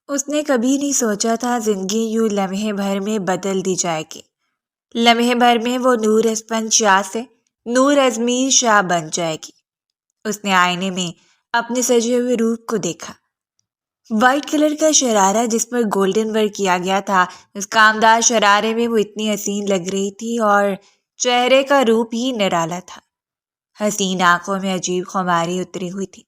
اس نے کبھی نہیں سوچا تھا زندگی یوں لمحے بھر میں بدل دی جائے گی۔ لمحے بھر میں وہ نور اسپن شاہ سے نور ازمیر شاہ بن جائے گی۔ اس نے آئینے میں اپنے سجے ہوئے روپ کو دیکھا۔ وائٹ کلر کا شرارہ جس پر گولڈن ورک کیا گیا تھا، اس کامدار شرارے میں وہ اتنی حسین لگ رہی تھی اور چہرے کا روپ ہی نرالا تھا۔ حسین آنکھوں میں عجیب خماری اتری ہوئی تھی۔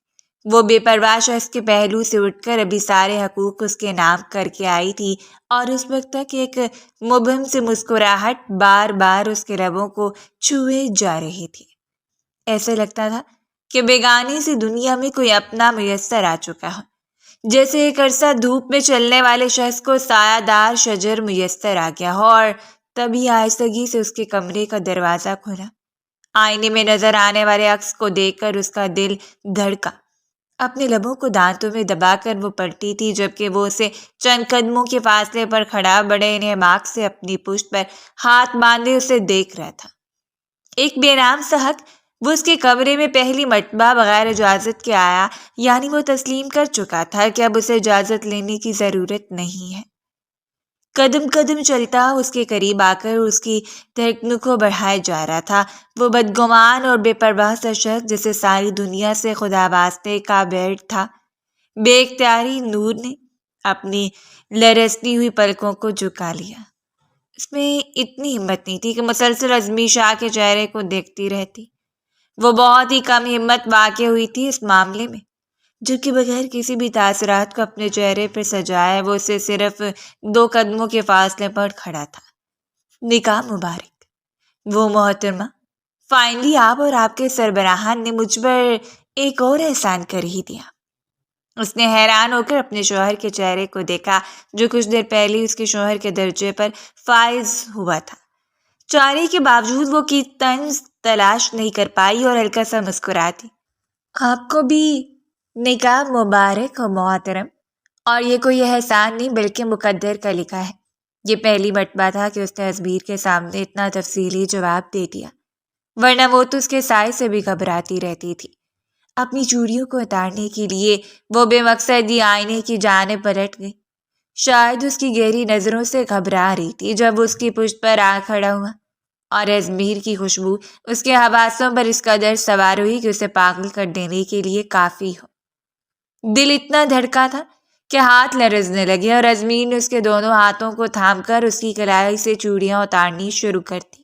وہ بے پرواہ شخص کے پہلو سے اٹھ کر ابھی سارے حقوق اس کے نام کر کے آئی تھی اور اس وقت تک ایک مبہم سی مسکراہٹ بار بار اس کے لبوں کو چھوئے جا رہی تھی۔ ایسے لگتا تھا کہ بیگانی سی دنیا میں کوئی اپنا میسر آ چکا ہو، جیسے ایک عرصہ دھوپ میں چلنے والے شخص کو سایہ دار شجر میسر آ گیا ہو اور تبھی آہستگی سے اس کے کمرے کا دروازہ کھلا۔ آئینے میں نظر آنے والے عکس کو دیکھ کر اس کا دل دھڑکا۔ اپنے لبوں کو دانتوں میں دبا کر وہ پلٹی تھی، جبکہ وہ اسے چند قدموں کے فاصلے پر کھڑا بڑے انہماک سے اپنی پشت پر ہاتھ باندھے اسے دیکھ رہا تھا۔ ایک بے نام سا حق وہ اس کے کمرے میں پہلی مرتبہ بغیر اجازت کے آیا، یعنی وہ تسلیم کر چکا تھا کہ اب اسے اجازت لینے کی ضرورت نہیں ہے۔ قدم قدم چلتا اس کے قریب آ کر اس کی دھڑکنوں کو بڑھائے جا رہا تھا۔ وہ بدگمان اور بے پرواہ سا شخص جسے ساری دنیا سے خدا واسطے کا بیٹھ تھا۔ بے اختیاری نور نے اپنی لرزتی ہوئی پلکوں کو جھکا لیا۔ اس میں اتنی ہمت نہیں تھی کہ مسلسل ازمیر شاہ کے چہرے کو دیکھتی رہتی۔ وہ بہت ہی کم ہمت واقع ہوئی تھی اس معاملے میں، جبکہ بغیر کسی بھی تاثرات کو اپنے چہرے پر سجائے وہ اسے صرف 2 قدموں کے فاصلے پر کھڑا تھا۔ نکاح مبارک۔ وہ محترمہ، فائنلی آپ اور آپ کے سربراہان نے مجھ پر ایک اور احسان کر ہی دیا۔ اس نے حیران ہو کر اپنے شوہر کے چہرے کو دیکھا، جو کچھ دیر پہلے اس کے شوہر کے درجے پر فائز ہوا تھا۔ چارے کے باوجود وہ کی طنز تلاش نہیں کر پائی اور ہلکا سا مسکراتی۔ آپ کو بھی نکاح مبارک ہو محترم، اور یہ کوئی احسان نہیں بلکہ مقدر کا لکھا ہے۔ یہ پہلی مرتبہ تھا کہ اس نے ازمیر کے سامنے اتنا تفصیلی جواب دے دیا، ورنہ وہ تو اس کے سائے سے بھی گھبراتی رہتی تھی۔ اپنی چوڑیوں کو اتارنے کے لیے وہ بے مقصد ہی آئینے کی جانب پلٹ گئی۔ شاید اس کی گہری نظروں سے گھبرا رہی تھی جب اس کی پشت پر آ کھڑا ہوا، اور ازمیر کی خوشبو اس کے حواسوں پر اس قدر سوار ہوئی کہ اسے پاگل کر دینے کے لیے کافی ہو۔ دل اتنا دھڑکا تھا کہ ہاتھ لرزنے لگے اور ازمیر نے اس کے دونوں ہاتھوں کو تھام کر اس کی کلائی سے چوڑیاں اتارنی شروع کر دی۔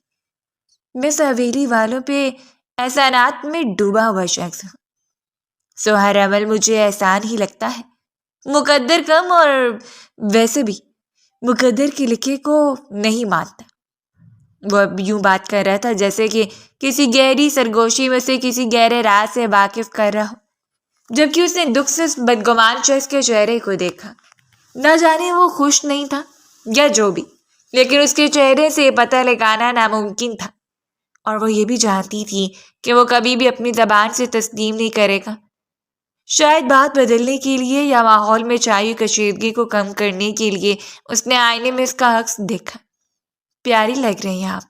میں حویلی والوں پہ احسانات میں ڈوبا ہوا شخص ہوں، سو ہر عمل مجھے احسان ہی لگتا ہے، مقدر کم، اور ویسے بھی مقدر کے لکھے کو نہیں مانتا۔ وہ اب یوں بات کر رہا تھا جیسے کہ کسی گہری سرگوشی میں سے کسی گہرے راز سے واقف کر رہا ہو، جبکہ اس نے دکھ سے اس بدگمان شخص کے چہرے کو دیکھا۔ نہ جانے وہ خوش نہیں تھا یا جو بھی، لیکن اس کے چہرے سے یہ پتہ لگانا ناممکن تھا، اور وہ یہ بھی جانتی تھی کہ وہ کبھی بھی اپنی زبان سے تسلیم نہیں کرے گا۔ شاید بات بدلنے کے لیے یا ماحول میں چھائی کشیدگی کو کم کرنے کے لیے اس نے آئینے میں اس کا عکس دیکھا۔ پیاری لگ رہی ہیں آپ،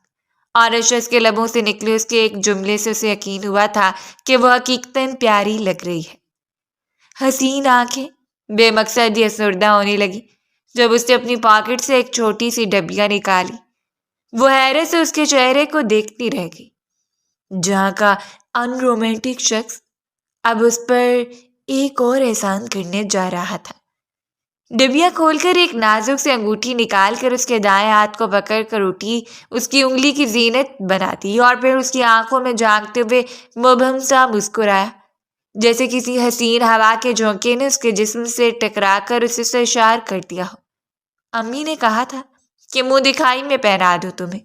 اور اس شخص کے لبوں سے نکلے اس کے ایک جملے سے اسے یقین ہوا تھا کہ وہ حقیقتاً پیاری لگ رہی ہے۔ حسین آنکھیں بے مقصد ہی افسردہ ہونے لگی جب اس نے اپنی پاکٹ سے ایک چھوٹی سی ڈبیا نکالی۔ وہ حیرت سے اس کے چہرے کو دیکھتی رہ گئی، جہاں کا ان رومانٹک شخص اب اس پر ایک اور احسان کرنے جا رہا تھا۔ ڈبیا کھول کر ایک نازک سے انگوٹھی نکال کر اس کے دائیں ہاتھ کو پکڑ کر اٹھی، اس کی انگلی کی زینت بنا دی، اور پھر اس کی آنکھوں میں جھانکتے ہوئے مبہم سا مسکرایا، جیسے کسی حسین ہوا کے جھونکے نے اس کے جسم سے ٹکرا کر اسے سے اشار کر دیا ہو۔ امی نے کہا تھا کہ منہ دکھائی میں پہنا دوں تمہیں،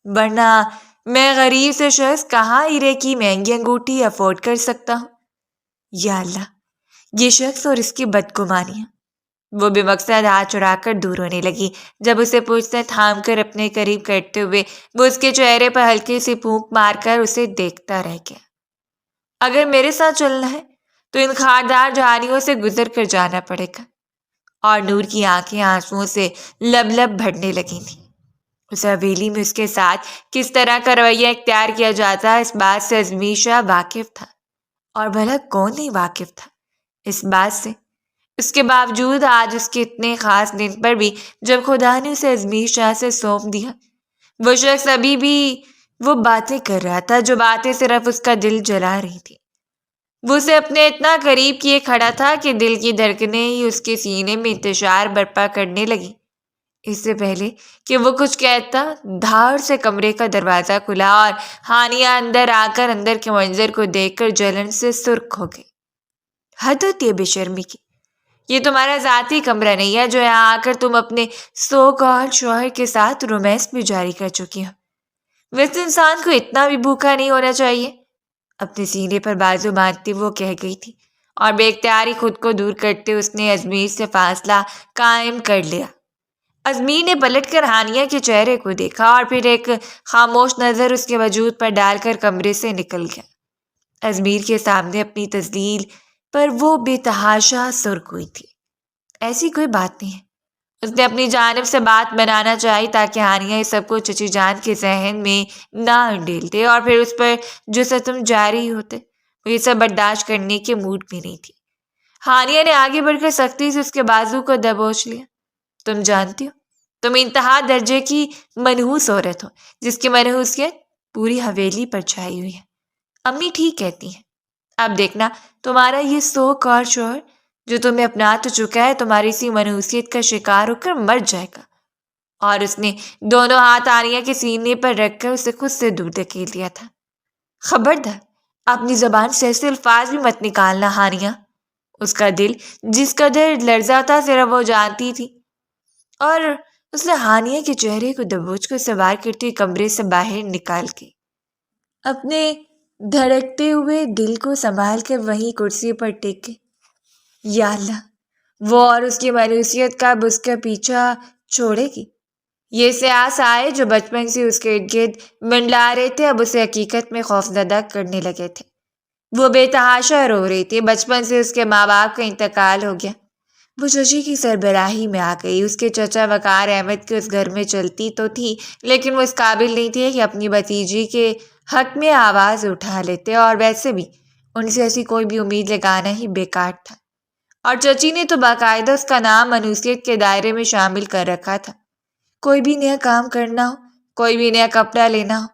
ورنہ میں غریب سے شخص کہاں ہیرے کی مہنگی انگوٹھی افورڈ کر سکتا ہوں۔ یا اللہ، یہ شخص اور اس کی بدگمانیاں۔ وہ بے مقصد ہاتھ چڑھا کر دور ہونے لگی، جب اسے پوچھ سے تھام کر اپنے قریب کرتے ہوئے وہ اس کے چہرے پر ہلکی سی پھونک مار کر اسے دیکھتا رہ گیا۔ اگر میرے ساتھ چلنا ہے تو ان خاردار جھاڑیوں سے گزر کر جانا پڑے گا۔ اور نور کی آنکھیں آنسوؤں سے لب لب بھرنے لگی تھیں۔ اس حویلی میں اس کے ساتھ کس طرح کا رویہ اختیار کیا جاتا ہے، اس بات سے ازمیر شاہ واقف تھا، اور بھلا کون نہیں واقف تھا اس بات سے۔ اس کے باوجود آج اس کے اتنے خاص دن پر بھی جب خدا نے اسے ازمیر شاہ سے سونپ دیا، وہ شخص ابھی بھی وہ باتیں کر رہا تھا جو باتیں صرف اس کا دل جلا رہی تھی۔ وہ اسے اپنے اتنا قریب کیے کھڑا تھا کہ دل کی دھڑکنیں ہی اس کے سینے میں انتشار برپا کرنے لگی۔ اس سے پہلے کہ وہ کچھ کہتا، دھاڑ سے کمرے کا دروازہ کھلا اور ہانیہ اندر آ کر اندر کے منظر کو دیکھ کر جلن سے سرخ ہو گئی۔ حد ہوتی ہے بے شرمی کی، یہ تمہارا ذاتی کمرہ نہیں ہے جو یہاں آ کر تم اپنے سو کال شوہر کے ساتھ رومانس بھی جاری کر چکی ہو۔ ویسے انسان کو اتنا بھی بھوکا نہیں ہونا چاہیے، اپنے سینے پر بازو باندھتے وہ کہہ گئی تھی، اور بے اختیاری خود کو دور کرتے اس نے ازمیر سے فاصلہ قائم کر لیا۔ ازمیر نے پلٹ کر ہانیہ کے چہرے کو دیکھا اور پھر ایک خاموش نظر اس کے وجود پر ڈال کر کمرے سے نکل گیا۔ ازمیر کے سامنے اپنی تذلیل پر وہ بے تحاشا سرخ ہوئی تھی۔ ایسی کوئی بات نہیں ہے، اس نے اپنی جانب سے بات بنانا چاہی تاکہ ہانیہ اس سب کو چچی جان کے ذہن میں نہ انڈیلتے اور پھر اس پر جو ستم جاری ہوتے، وہ یہ سب برداشت کرنے کے موڈ میں نہیں تھی۔ ہانیہ نے آگے بڑھ کر سختی سے اس کے بازو کو دبوچ لیا۔ تم جانتی ہو، تم انتہا درجے کی منحوس عورت ہو جس کی منحوسیت پوری حویلی پر چھائی ہوئی ہے۔ امی ٹھیک کہتی ہیں، اب دیکھنا تمہارا یہ سو کار شوہر جو تمہیں اپنا تو چکا ہے تمہاری اسی منحوسیت کا شکار ہو کر مر جائے گا۔ اور اس نے دونوں ہاتھ ہانیہ کے سینے پر رکھ کر اسے خود سے دور دھکیل دیا تھا۔ خبردار، اپنی زبان سے ایسے الفاظ بھی مت نکالنا ہانیہ۔ اس کا دل جس قدر لرزا تھا صرف وہ جانتی تھی، اور اس نے ہانیہ کے چہرے کو دبوچ کر سوار کرتے ہوئے کمرے سے باہر نکال کے اپنے دھڑکتے ہوئے دل کو سنبھال کر وہیں کرسی پر ٹک گئی۔ یا اللہ، وہ اور اس کی منحوسیت کب اس کا پیچھا چھوڑے گی؟ یہ سیاہ سائے جو بچپن سے اس کے ارد گرد منڈلا رہے تھے اب اسے حقیقت میں خوفزدہ کرنے لگے تھے۔ وہ بے تحاشا رو رہی تھی۔ بچپن سے اس کے ماں باپ کا انتقال ہو گیا، وہ چچی کی سربراہی میں آ گئی۔ اس کے چچا وقار احمد کے اس گھر میں چلتی تو تھی، لیکن وہ اس قابل نہیں تھے کہ اپنی بھتیجی کے حق میں آواز اٹھا لیتے، اور ویسے بھی ان سے ایسی کوئی بھی امید لگانا ہی بیکار تھا۔ اور چچی نے تو باقاعدہ اس کا نام منحوسیت کے دائرے میں شامل کر رکھا تھا۔ کوئی بھی نیا کام کرنا ہو، کوئی بھی نیا کپڑا لینا ہو،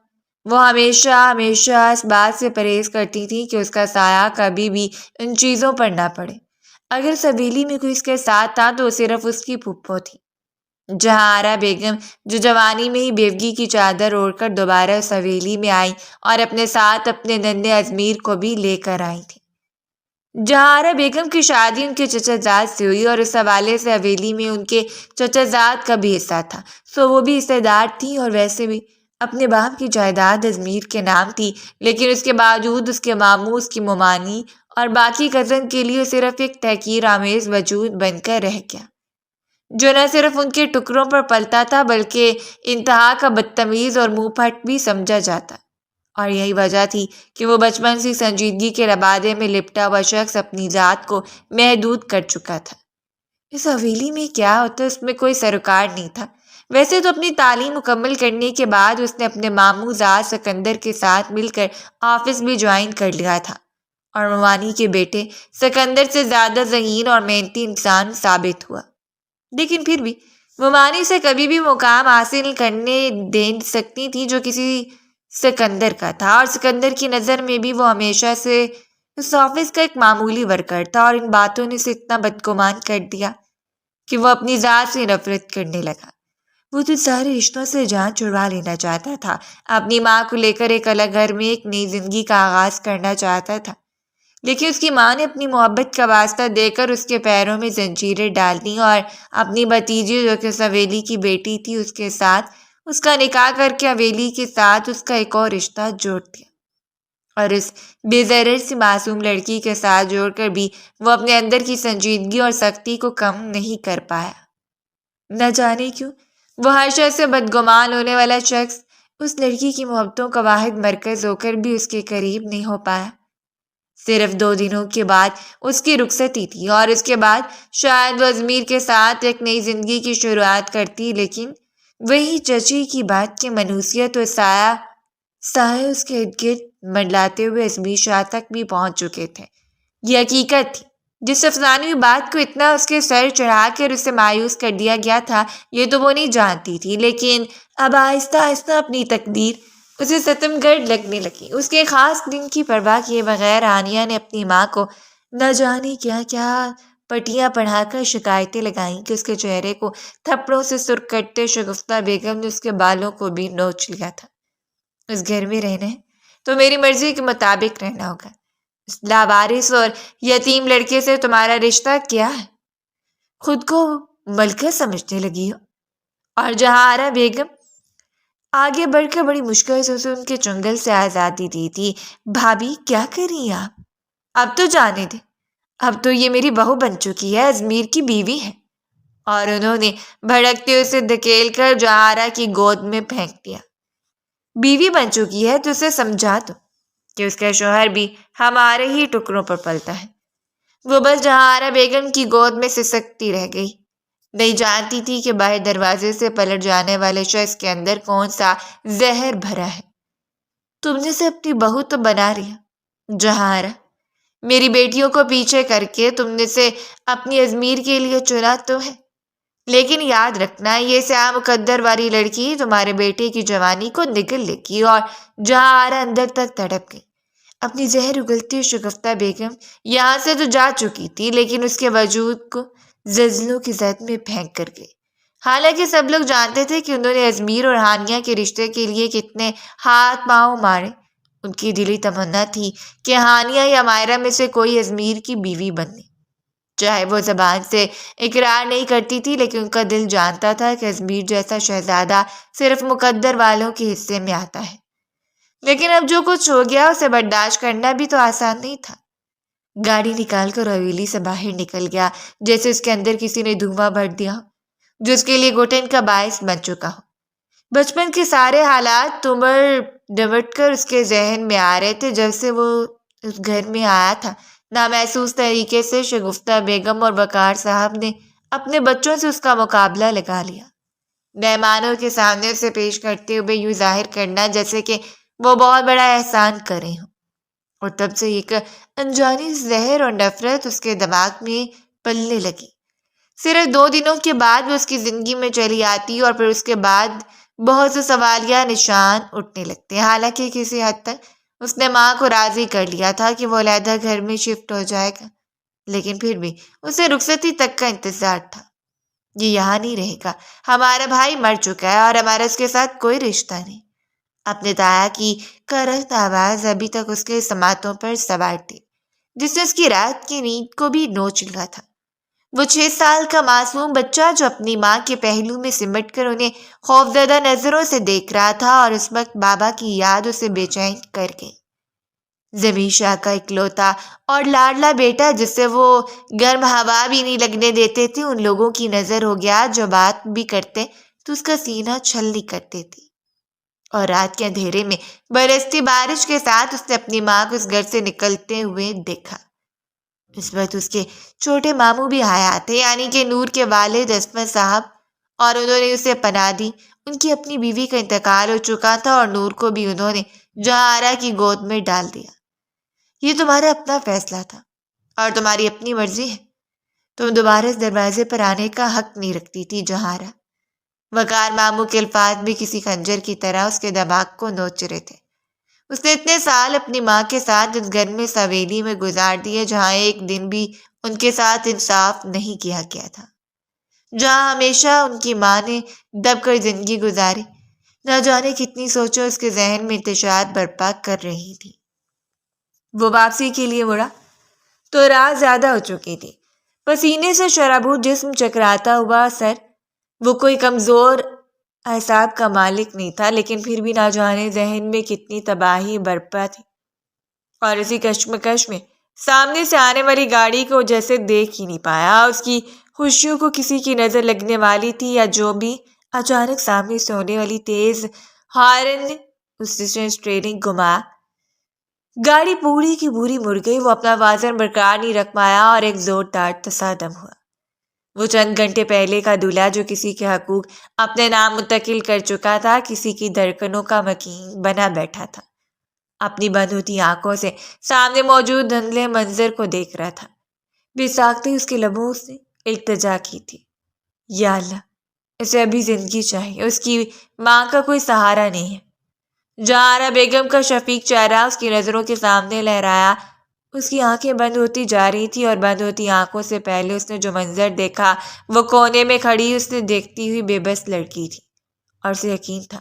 وہ ہمیشہ اس بات سے پرہیز کرتی تھی کہ اس کا سایہ کبھی بھی ان چیزوں پر نہ پڑے۔ اگر اس حویلی میں کوئی اس کے ساتھ تھا تو وہ صرف اس کی پھپھو تھی، جہارا بیگم، جو جوانی میں ہی بیوگی کی چادر اوڑھ کر دوبارہ اس حویلی میں آئی اور اپنے ساتھ اپنے ننھے ازمیر کو بھی لے کر آئی تھی۔ جہارا بیگم کی شادی ان کے چچا زاد سے ہوئی اور اس حوالے سے حویلی میں ان کے چچا زاد کا بھی حصہ تھا، سو وہ بھی حصہ دار تھی، اور ویسے بھی اپنے باپ کی جائیداد ازمیر کے نام تھی، لیکن اس کے باوجود اس کے ماموں، اس کی ممانی اور باقی کزن کے لیے صرف ایک تحقیر آمیز وجود بن کر رہ گیا، جو نہ صرف ان کے ٹکڑوں پر پلتا تھا بلکہ انتہا کا بدتمیز اور منہ پھٹ بھی سمجھا جاتا۔ اور یہی وجہ تھی کہ وہ بچپن سے سنجیدگی کے لبادے میں لپٹا ہوا شخص اپنی ذات کو محدود کر چکا تھا۔ اس حویلی میں کیا ہوتا اس میں کوئی سروکار نہیں تھا۔ ویسے تو اپنی تعلیم مکمل کرنے کے بعد اس نے اپنے ماموں زاد سکندر کے ساتھ مل کر آفس بھی جوائن کر لیا تھا، اور ممانی کے بیٹے سکندر سے زیادہ ذہین اور محنتی انسان ثابت ہوا، لیکن پھر بھی ممانی سے کبھی بھی مقام حاصل کرنے دے سکتی تھی جو کسی سکندر کا تھا، اور سکندر کی نظر میں بھی وہ ہمیشہ سے اس آفس کا ایک معمولی ورکر تھا، اور ان باتوں نے اسے اتنا بدگمان کر دیا کہ وہ اپنی ذات سے نفرت کرنے لگا۔ وہ تو سارے رشتوں سے جان چھڑوا لینا چاہتا تھا، اپنی ماں کو لے کر ایک الگ گھر میں ایک نئی زندگی کا آغاز کرنا چاہتا تھا، لیکن اس کی ماں نے اپنی محبت کا واسطہ دے کر اس کے پیروں میں زنجیریں ڈال دیں اور اپنی بھتیجی جو کہ اس حویلی کی بیٹی تھی اس کے ساتھ اس کا نکاح کر کے حویلی کے ساتھ اس کا ایک اور رشتہ جوڑ دیا، اور اس بے ضرر سی معصوم لڑکی کے ساتھ جوڑ کر بھی وہ اپنے اندر کی سنجیدگی اور سختی کو کم نہیں کر پایا۔ نہ جانے کیوں وہ ہر شخص سے بدگمان ہونے والا شخص اس لڑکی کی محبتوں کا واحد مرکز ہو کر بھی اس کے قریب نہیں ہو پایا۔ صرف 2 دنوں کے بعد اس کی رخصتی تھی، اور اس کے بعد شاید وہ ازمیر کے ساتھ ایک نئی زندگی کی شروعات کرتی، لیکن وہی چچی کی بات کی منحوسیت و سایہ اس کے ارد گرد منڈلاتے ہوئے ازمیر شاہ تک بھی پہنچ چکے تھے۔ یہ حقیقت تھی جس افسانوی بات کو اتنا اس کے سر چڑھا کر اسے مایوس کر دیا گیا تھا یہ تو وہ نہیں جانتی تھی، لیکن اب آہستہ آہستہ اپنی تقدیر اسے ستم گرد لگنے لگی۔ اس کے خاص دن کی پرواہ کیے بغیر ہانیہ نے اپنی ماں کو نہ جانے کیا کیا پٹیاں پڑھا کر شکایتیں لگائیں کہ اس کے چہرے کو تھپڑوں سے سرخ کرتے شگفتہ بیگم نے اس کے بالوں کو بھی نوچ لیا تھا۔ اس گھر میں رہنا ہے تو میری مرضی کے مطابق رہنا ہوگا۔ اس لاوارث اور یتیم لڑکے سے تمہارا رشتہ کیا ہے؟ خود کو ملکہ سمجھنے لگی ہو؟ اور جہارا بیگم آگے بڑھ کر بڑی مشکل سے اسے ان کے چنگل سے آزادی دی تھی۔ بھابھی کیا کر رہی ہیں آپ؟ اب تو جانے دیں، اب تو یہ میری بہو بن چکی ہے، ازمیر کی بیوی ہے۔ اور انہوں نے بھڑکتے اسے دھکیل کر جہارا کی گود میں پھینک دیا۔ بیوی بن چکی ہے تو اسے سمجھا دو کہ اس کا شوہر بھی ہمارے ہی ٹکڑوں پر پلتا ہے۔ وہ بس جہارا بیگم کی گود میں سسکتی رہ گئی، نہیں جانتی تھی کہ باہر دروازے سے پلٹ جانے والے شخص کے اندر کون سا زہر بھرا ہے۔ تم نے سے اپنی بہو تو بنا لیا جہارا، میری بیٹیوں کو پیچھے کر کے تم نے سے اپنی ازمیر کے لیے چنا تو ہے، لیکن یاد رکھنا یہ سیاہ مقدر والی لڑکی تمہارے بیٹے کی جوانی کو نگل لے گی۔ اور جہارا اندر تک تڑپ گئی۔ اپنی زہر اگلتی شگفتہ بیگم یہاں سے تو جا چکی تھی، لیکن اس کے وجود کو زلزلوں کی زد میں پھینک کر گئی۔ حالانکہ سب لوگ جانتے تھے کہ انہوں نے ازمیر اور ہانیہ کے رشتے کے لیے کتنے ہاتھ پاؤں مارے۔ ان کی دلی تمنا تھی کہ ہانیہ یا مائرہ میں سے کوئی ازمیر کی بیوی بننے، چاہے وہ زبان سے اقرار نہیں کرتی تھی، لیکن ان کا دل جانتا تھا کہ ازمیر جیسا شہزادہ صرف مقدر والوں کے حصے میں آتا ہے۔ لیکن اب جو کچھ ہو گیا اسے برداشت کرنا بھی تو آسان نہیں تھا۔ گاڑی نکال کر حویلی سے باہر نکل گیا، جیسے اس کے اندر کسی نے دھواں بھر دیا ہو جو اس کے لیے گھٹن کا باعث بن چکا ہو۔ بچپن کے سارے حالات تمڑ ڈمٹ کر اس کے ذہن میں آ رہے تھے جب سے وہ اس گھر میں آیا تھا۔ نامحسوس طریقے سے شگفتہ بیگم اور وقار صاحب نے اپنے بچوں سے اس کا مقابلہ لگا لیا، مہمانوں کے سامنے اسے پیش کرتے ہوئے یوں ظاہر کرنا جیسے کہ وہ بہت بڑا احسان کر رہے ہوں۔ اور تب سے ایک انجانی زہر اور نفرت اس کے دماغ میں پلنے لگی۔ صرف 2 دنوں کے بعد وہ اس کی زندگی میں چلی آتی اور پھر اس کے بعد بہت سے سوالیہ نشان اٹھنے لگتے۔ حالانکہ کسی حد تک اس نے ماں کو راضی کر لیا تھا کہ وہ علیحدہ گھر میں شفٹ ہو جائے گا، لیکن پھر بھی اسے رخصتی تک کا انتظار تھا۔ یہ یہاں نہیں رہے گا، ہمارا بھائی مر چکا ہے اور ہمارا اس کے ساتھ کوئی رشتہ نہیں۔ اپنے تایا کی کرخت آواز ابھی تک اس کے سماعتوں پر سوار تھی، جس نے اس کی رات کی نیند کو بھی نوچ لیا تھا۔ وہ 6 سال کا معصوم بچہ جو اپنی ماں کے پہلو میں سمٹ کر انہیں خوفزدہ نظروں سے دیکھ رہا تھا، اور اس وقت بابا کی یاد اسے بے چین کر گئی۔ زمین شاہ کا اکلوتا اور لاڈلا بیٹا جس سے وہ گرم ہوا بھی نہیں لگنے دیتے تھے، ان لوگوں کی نظر ہو گیا جو بات بھی کرتے تو اس کا سینہ چھلنی کرتے تھے۔ اور رات کے اندھیرے میں برستی بارش کے ساتھ اس نے اپنی ماں کو اس گھر سے نکلتے ہوئے دیکھا۔ اس وقت اس کے چھوٹے ماموں بھی حیات تھے، یعنی کہ نور کے والد عصمت صاحب، اور انہوں نے اسے پناہ دی۔ ان کی اپنی بیوی کا انتقال ہو چکا تھا اور نور کو بھی انہوں نے جہارا کی گود میں ڈال دیا۔ یہ تمہارا اپنا فیصلہ تھا اور تمہاری اپنی مرضی ہے، تم دوبارہ اس دروازے پر آنے کا حق نہیں رکھتی تھی جہارا۔ وقار ماموں کے الفاظ بھی کسی خنجر کی طرح اس کے دماغ کو نوچ رہے تھے۔ اس نے اتنے سال اپنی ماں کے ساتھ اس گھر میں سویلی میں گزار دیے جہاں ایک دن بھی ان کے ساتھ انصاف نہیں کیا گیا تھا، جہاں ہمیشہ ان کی ماں نے دب کر زندگی گزاری۔ نہ جانے کتنی سوچیں اس کے ذہن میں انتشار برپا کر رہی تھی۔ وہ واپسی کے لیے مڑا تو رات زیادہ ہو چکی تھی۔ پسینے سے شرابور جسم، چکراتا ہوا سر۔ وہ کوئی کمزور اعصاب کا مالک نہیں تھا، لیکن پھر بھی نہ جانے ذہن میں کتنی تباہی برپا تھی۔ اور اسی کشمکش میں سامنے سے آنے والی گاڑی کو جیسے دیکھ ہی نہیں پایا۔ اس کی خوشیوں کو کسی کی نظر لگنے والی تھی یا جو بھی، اچانک سامنے سے ہونے والی تیز ہارن نے اس سے اسٹیئرنگ گھما۔ گاڑی پوری کی پوری مڑ گئی۔ وہ اپنا وازن برقرار نہیں رکھ پایا اور ایک زوردار تصادم ہوا۔ وہ چند گھنٹے پہلے کا دولہا جو کسی کے حقوق اپنے نام منتقل کر چکا تھا، کسی کی دھڑکنوں کا مکین بنا بیٹھا تھا، اپنی بند ہوتی آنکھوں سے سامنے موجود دھندلے منظر کو دیکھ رہا تھا۔ بے ساختہ اس کے لبوں سے التجا کی تھی، یا اللہ اسے ابھی زندگی چاہیے، اس کی ماں کا کوئی سہارا نہیں ہے۔ جہارا بیگم کا شفیق چہرہ اس کی نظروں کے سامنے لہرایا، اس کی آنکھیں بند ہوتی جا رہی تھی اور بند ہوتی آنکھوں سے پہلے اس نے جو منظر دیکھا وہ کونے میں کھڑی اس نے دیکھتی ہوئی بے بس لڑکی تھی، اور اسے یقین تھا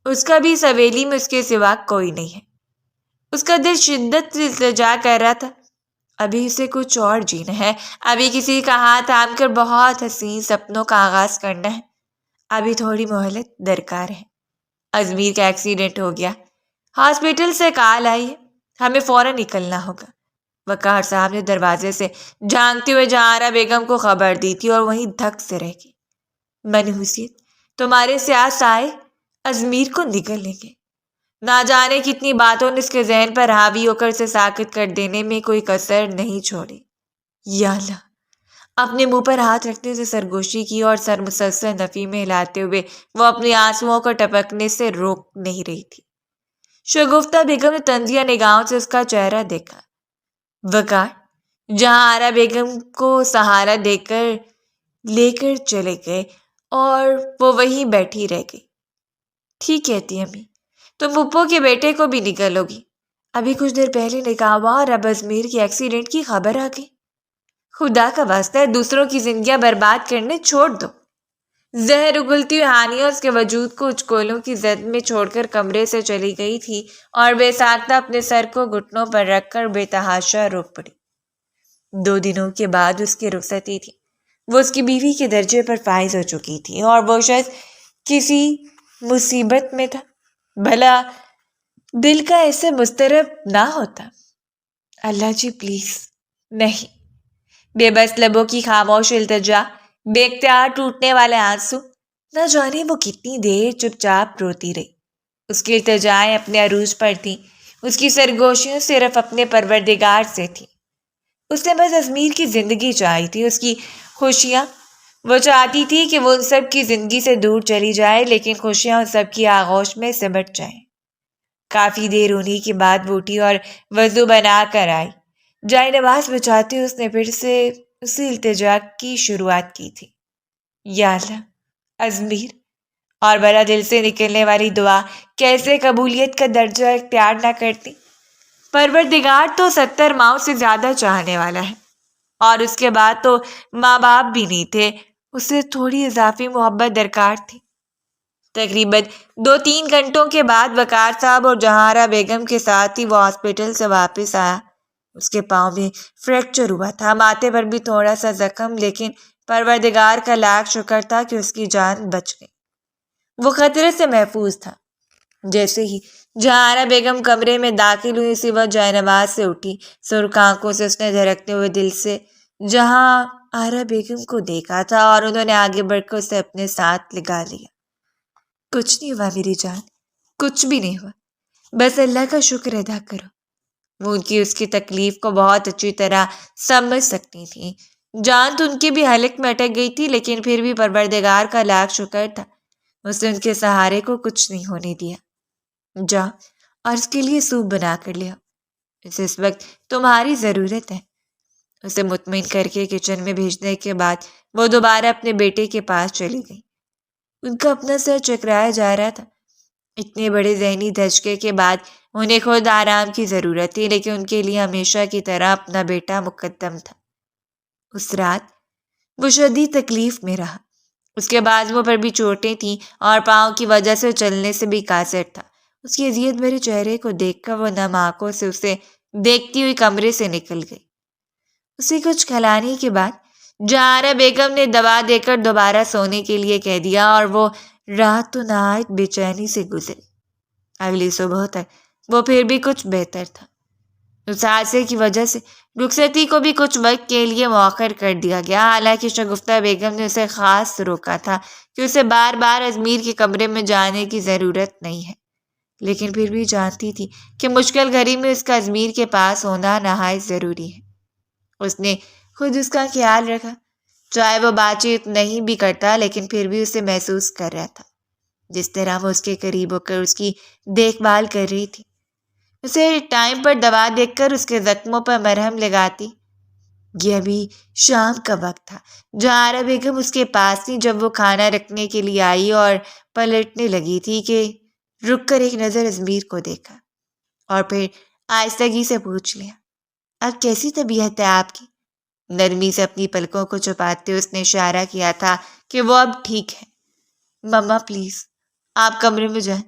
اس کا بھی اس حویلی میں اس کے سوا کوئی نہیں ہے۔ اس کا دل شدت سے التجا کر رہا تھا، ابھی اسے کچھ اور جینا ہے، ابھی کسی کا ہاتھ تھام کر بہت حسین سپنوں کا آغاز کرنا ہے، ابھی تھوڑی مہلت درکار ہے۔ ازمیر کا ایکسیڈنٹ ہو گیا، ہاسپٹل سے کال آئی ہے، ہمیں فوراً نکلنا ہوگا۔ وقار صاحب نے دروازے سے جھانکتے ہوئے جہارا بیگم کو خبر دی تھی اور وہیں دھک سے رہ گئی۔ منحوسیت تمہارے سیاس آئے ازمیر کو نگل لیں گے۔ نہ جانے کتنی باتوں نے اس کے ذہن پر حاوی ہو کر اسے ساکت کر دینے میں کوئی کسر نہیں چھوڑی۔ یا اللہ، اپنے منہ پر ہاتھ رکھنے سے سرگوشی کی اور سر مسلسل نفی میں ہلاتے ہوئے وہ اپنی آنسوؤں کو ٹپکنے سے روک نہیں رہی تھی۔ شگفتہ بیگم نے طنزیہ نگاہوں سے اس کا چہرہ دیکھا۔ وقار جہارا بیگم کو سہارا دے کر لے کر چلے گئے اور وہ وہیں بیٹھی رہ گئی۔ ٹھیک کہتی امی، تم پھپھو کے بیٹے کو بھی نکلو گی، ابھی کچھ دیر پہلے نکاح ہوا اور اب ازمیر کے ایکسیڈنٹ کی خبر آ گئی۔ خدا کا واسطہ ہے دوسروں کی زندگیاں برباد کرنے چھوڑ دو۔ زہر اگلتی ہوئی ہانیہ اس کے وجود کو اچکولوں کی زد میں چھوڑ کر کمرے سے چلی گئی تھی اور بے ساختہ اپنے سر کو گھٹنوں پر رکھ کر بے تحاشا رو پڑی۔ 2 دنوں کے بعد اس کی رخصتی تھی۔ وہ اس کی بیوی کے درجے پر فائز ہو چکی تھی اور وہ شخص کسی مصیبت میں تھا، بھلا دل کا ایسے مضطرب نہ ہوتا۔ اللہ جی پلیز نہیں۔ بے بس لبوں کی خاموش التجا، بے اختیار ٹوٹنے والے آنسو، نہ جانے وہ کتنی دیر چپ چاپ روتی رہی۔ اس کی التجائیں اپنے عروج پر تھیں، اس کی سرگوشیوں صرف اپنے پروردگار سے تھی۔ اس نے بس ازمیر کی زندگی چاہی تھی، اس کی خوشیاں۔ وہ چاہتی تھی کہ وہ ان سب کی زندگی سے دور چلی جائے، لیکن خوشیاں ان سب کی آغوش میں سمٹ جائیں۔ کافی دیر ہونے کے بعد وہ اٹھی اور وضو بنا کر آئی۔ جائے نماز بچھاتے اس نے پھر سے اسی التجا کی شروعات کی تھی، یا اللہ ازمیر، اور بڑا دل سے نکلنے والی دعا کیسے قبولیت کا درجہ اختیار نہ کرتی۔ پروردگار تو 70 ماؤں سے زیادہ چاہنے والا ہے، اور اس کے بعد تو ماں باپ بھی نہیں تھے، اسے تھوڑی اضافی محبت درکار تھی۔ تقریباً 2-3 گھنٹوں کے بعد وقار صاحب اور جہارا بیگم کے ساتھ ہی وہ ہاسپٹل سے واپس آیا۔ اس کے پاؤں میں فریکچر ہوا تھا، ماتھے پر بھی تھوڑا سا زخم، لیکن پروردگار کا لاکھ شکر تھا کہ اس کی جان بچ گئی، وہ خطرے سے محفوظ تھا۔ جیسے ہی جہارا بیگم کمرے میں داخل ہوئی، اسی وقت جائے نماز سے اٹھی، سرخ آنکھوں سے اس نے دھڑکتے ہوئے دل سے جہارا بیگم کو دیکھا تھا اور انہوں نے آگے بڑھ کر اسے اپنے ساتھ لگا لیا۔ کچھ نہیں ہوا میری جان، کچھ بھی نہیں ہوا، بس اللہ کا شکر ادا کرو۔ وہ ان کی اس کی تکلیف کو بہت اچھی طرح سمجھ سکتی تھیں۔ جان تو ان کی بھی حلق میں اٹک گئی تھی، لیکن پھر بھی پروردگار کا لاکھ شکر تھا، اس نے ان کے سہارے کو کچھ نہیں ہونے دیا۔ جا اور اس کے لیے سوپ بنا کر لیا، اسے اس وقت تمہاری ضرورت ہے۔ اسے مطمئن کر کے کچن میں بھیجنے کے بعد وہ دوبارہ اپنے بیٹے کے پاس چلی گئی۔ ان کا اپنا سر چکرایا جا رہا تھا۔ اتنے بڑے ذہنی دھچکے کے بعد انہیں خود آرام کی ضرورت تھی، لیکن ان کے لیے ہمیشہ کی طرح اپنا بیٹا مقدم تھا۔ اس رات وہ شدید تکلیف میں رہا، اس کے بازوؤں پر بھی چوٹیں تھیں اور پاؤں کی وجہ سے چلنے سے بھی قاصر تھا۔ اس کی اذیت بھرے چہرے کو دیکھ کر وہ نم آنکھوں سے اسے دیکھتی ہوئی کمرے سے نکل گئی۔ اسے کچھ کھلانے کے بعد جہارا بیگم نے دوا دے کر دوبارہ سونے کے لیے کہہ دیا اور وہ رات تو نہایت بے چینی سے گزری۔ اگلی صبح تک وہ پھر بھی کچھ بہتر تھا۔ اس حادثے کی وجہ سے رخصتی کو بھی کچھ وقت کے لیے مؤخر کر دیا گیا، حالانکہ شگفتہ بیگم نے اسے خاص روکا تھا کہ اسے بار بار ازمیر کے کمرے میں جانے کی ضرورت نہیں ہے، لیکن پھر بھی جانتی تھی کہ مشکل گھڑی میں اس کا ازمیر کے پاس ہونا نہایت ضروری ہے۔ اس نے خود اس کا خیال رکھا، چاہے وہ بات چیت نہیں بھی کرتا، لیکن پھر بھی اسے محسوس کر رہا تھا، جس طرح وہ اس کے قریب ہو کر اس کی دیکھ بھال کر رہی تھی، اسے ٹائم پر دوا دے کر اس کے زخموں پر مرہم لگاتی، یہ ابھی شام کا وقت تھا۔ جہارا بیگم اس کے پاس تھی جب وہ کھانا رکھنے کے لیے آئی اور پلٹنے لگی تھی کہ رک کر ایک نظر ازمیر کو دیکھا اور پھر آہستگی سے پوچھ لیا، اب کیسی طبیعت ہے آپ کی؟ نرمی سے اپنی پلکوں کو چھپاتے اس نے اشارہ کیا تھا کہ وہ اب ٹھیک ہے۔ مما پلیز آپ کمرے میں جائیں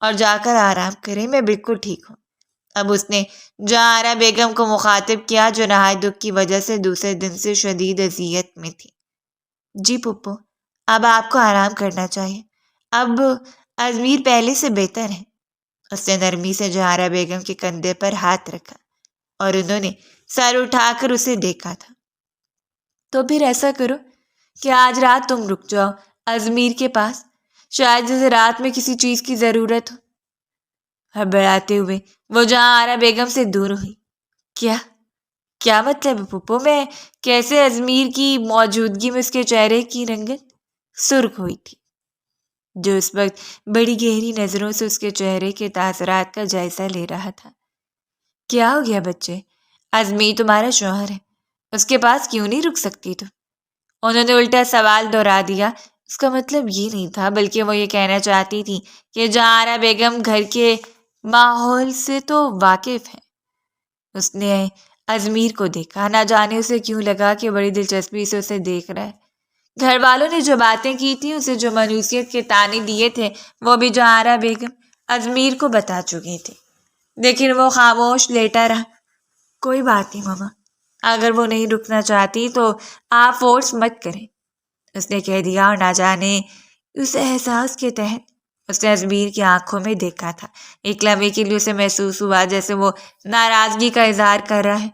اور جا کر آرام کریں، میں بالکل ٹھیک ہوں۔ اب اس نے جہارا بیگم کو مخاطب کیا جو نہایت دکھ کی وجہ سے دوسرے دن سے شدید اذیت میں تھی۔ جی پپو، اب آپ کو آرام کرنا چاہیے، اب ازمیر پہلے سے بہتر ہے۔ اس نے نرمی سے جہارا بیگم کے کندھے پر ہاتھ رکھا اور انہوں نے سر اٹھا کر اسے دیکھا تھا۔ تو پھر ایسا کرو کہ آج رات تم رک جاؤ ازمیر کے پاس، شاید جیسے رات میں کسی چیز کی ضرورت ہو۔ ہڑبڑاتے ہوئے وہ جہارا بیگم سے دور ہوئی۔ کیا مطلب ہے پپو؟ میں کیسے؟ ازمیر کی موجودگی میں اس کے چہرے کی رنگت سرخ ہوئی تھی، جو اس وقت بڑی گہری نظروں سے اس کے چہرے کے تاثرات کا جائزہ لے رہا تھا۔ کیا ہو گیا بچے؟ ازمیر تمہارا شوہر ہے، اس کے پاس کیوں نہیں رک سکتی تم؟ انہوں نے الٹا سوال دہرا دیا۔ اس کا مطلب یہ نہیں تھا، بلکہ وہ یہ کہنا چاہتی تھی کہ جہارا بیگم گھر کے ماحول سے تو واقف ہے۔ اس نے ازمیر کو دیکھا، نہ جانے اسے کیوں لگا کہ بڑی دلچسپی سے اسے دیکھ رہا ہے۔ گھر والوں نے جو باتیں کی تھی، اسے جو منوسیت کے طعنے دیے تھے، وہ بھی جہارا بیگم ازمیر کو بتا چکی تھی، لیکن وہ خاموش لیٹا رہا۔ کوئی بات نہیں ماما، اگر وہ نہیں رکنا چاہتی تو آپ فورس مت کریں، اس نے کہہ دیا، اور نہ جانے اس احساس کے تحت اس نے ازمیر کی آنکھوں میں دیکھا تھا۔ ایک لمحے کے لیے اسے محسوس ہوا جیسے وہ ناراضگی کا اظہار کر رہا ہے۔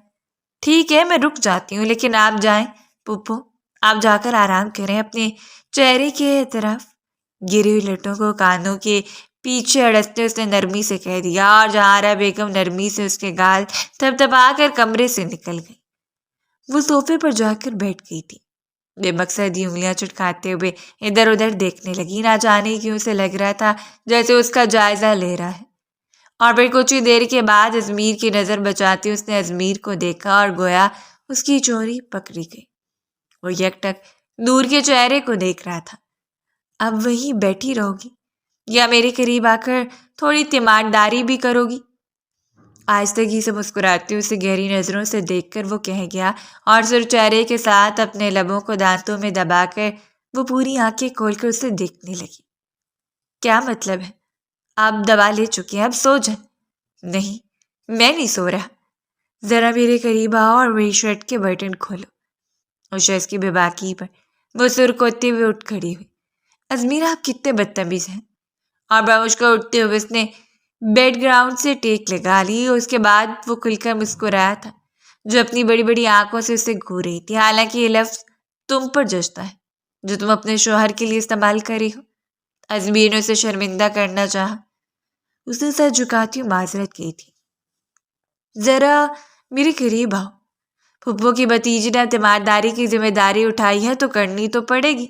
ٹھیک ہے، میں رک جاتی ہوں، لیکن آپ جائیں پپو، آپ جا کر آرام کریں۔ اپنے چہرے کے طرف گری ہوئی لٹوں کو کانوں کے پیچھے اڑستے اس نے نرمی سے کہہ دیا، اور جہارا بیگم نرمی سے اس کے گال تھپتھپا کر کمرے سے نکل گئی۔ وہ صوفے پر جا کر بیٹھ گئی تھی، بے مقصدی انگلیاں چٹکاتے ہوئے ادھر ادھر دیکھنے لگی۔ نہ جانے کیوں اسے لگ رہا تھا جیسے اس کا جائزہ لے رہا ہے۔ اور پھر کچھ ہی دیر کے بعد ازمیر کی نظر بچاتی اس نے ازمیر کو دیکھا اور گویا اس کی چوری پکڑی گئی۔ وہ یک ٹک نور کے چہرے کو دیکھ رہا تھا۔ اب وہیں بیٹھی رہو گی یا میرے قریب آ کر تھوڑی تیمارداری بھی کرو گی؟ آہستگی سے مسکراتی اسے گہری نظروں سے دیکھ کر وہ کہہ گیا، اور سر چہرے کے ساتھ اپنے لبوں کو دانتوں میں دبا کر وہ پوری آنکھیں کھول کر اسے دیکھنے لگی۔ کیا مطلب ہے؟ آپ دوا لے چکے ہیں، اب سو جائیں۔ نہیں، میں نہیں سو رہا، ذرا میرے قریب آؤ اور میری شرٹ کے بٹن کھولو۔ اور شخص کی بے باکی پر وہ سر کوتے ہوئے اٹھ کھڑی ہوئی۔ ازمیر آپ کتنے بدتمیز ہیں۔ اور بمش کو اٹھتے ہوئے اس نے بیڈ گراؤنڈ سے ٹیک لگا لی، اور اس کے بعد وہ کھل کر مسکرایا تھا، جو اپنی بڑی بڑی آنکھوں سے اسے گھور رہی تھی۔ حالانکہ یہ لفظ تم پر جچتا ہے، جو تم اپنے شوہر کے لیے استعمال کری ہو۔ ازمیر نے اسے شرمندہ کرنا چاہا۔ اس نے سر جھکاتی ہوئی معذرت کی تھی۔ ذرا میرے قریب آؤ، پھپھو کی بھتیجی نے تیمارداری کی ذمہ داری اٹھائی ہے تو کرنی تو پڑے گی۔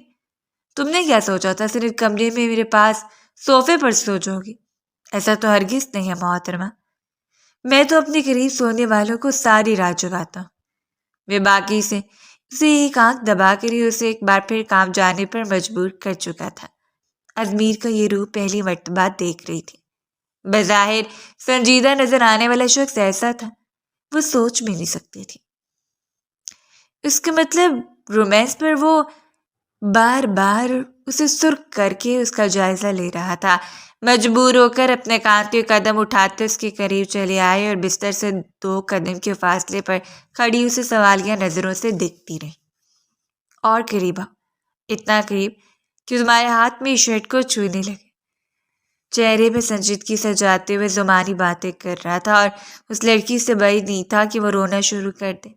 تم نے کیا سوچا تھا صرف کمرے میں میرے پاس صوفے پر سو جاؤ گی؟ ایسا تو ہرگز نہیں ہے محترمہ، میں تو اپنے قریب سونے والوں کو ساری رات جگاتا ہوں۔ وہ باقی سے اسے ایک آنکھ دبا کر ہی اسے ایک بار پھر کام جانے پر مجبور کر چکا تھا۔ ازمیر کا یہ روح پہلی مرتبہ دیکھ رہی تھی۔ بظاہر سنجیدہ نظر آنے والا شخص ایسا تھا، وہ سوچ بھی نہیں سکتی تھی۔ اس کا مطلب رومانس پر وہ بار بار اسے سرخ کر کے اس کا جائزہ لے رہا تھا۔ مجبور ہو کر اپنے کانتے قدم اٹھاتے اس کے قریب چلے آئے اور بستر سے 2 قدم کے فاصلے پر کھڑی اسے سوالیہ نظروں سے دیکھتی رہی۔ اور قریب آؤ، اتنا قریب کہ تمہارے ہاتھ میں شرٹ کو چھونے لگے۔ چہرے میں سنجیدگی سجاتے ہوئے زمانی باتیں کر رہا تھا، اور اس لڑکی سے بعید نہیں تھا کہ وہ رونا شروع کر دے۔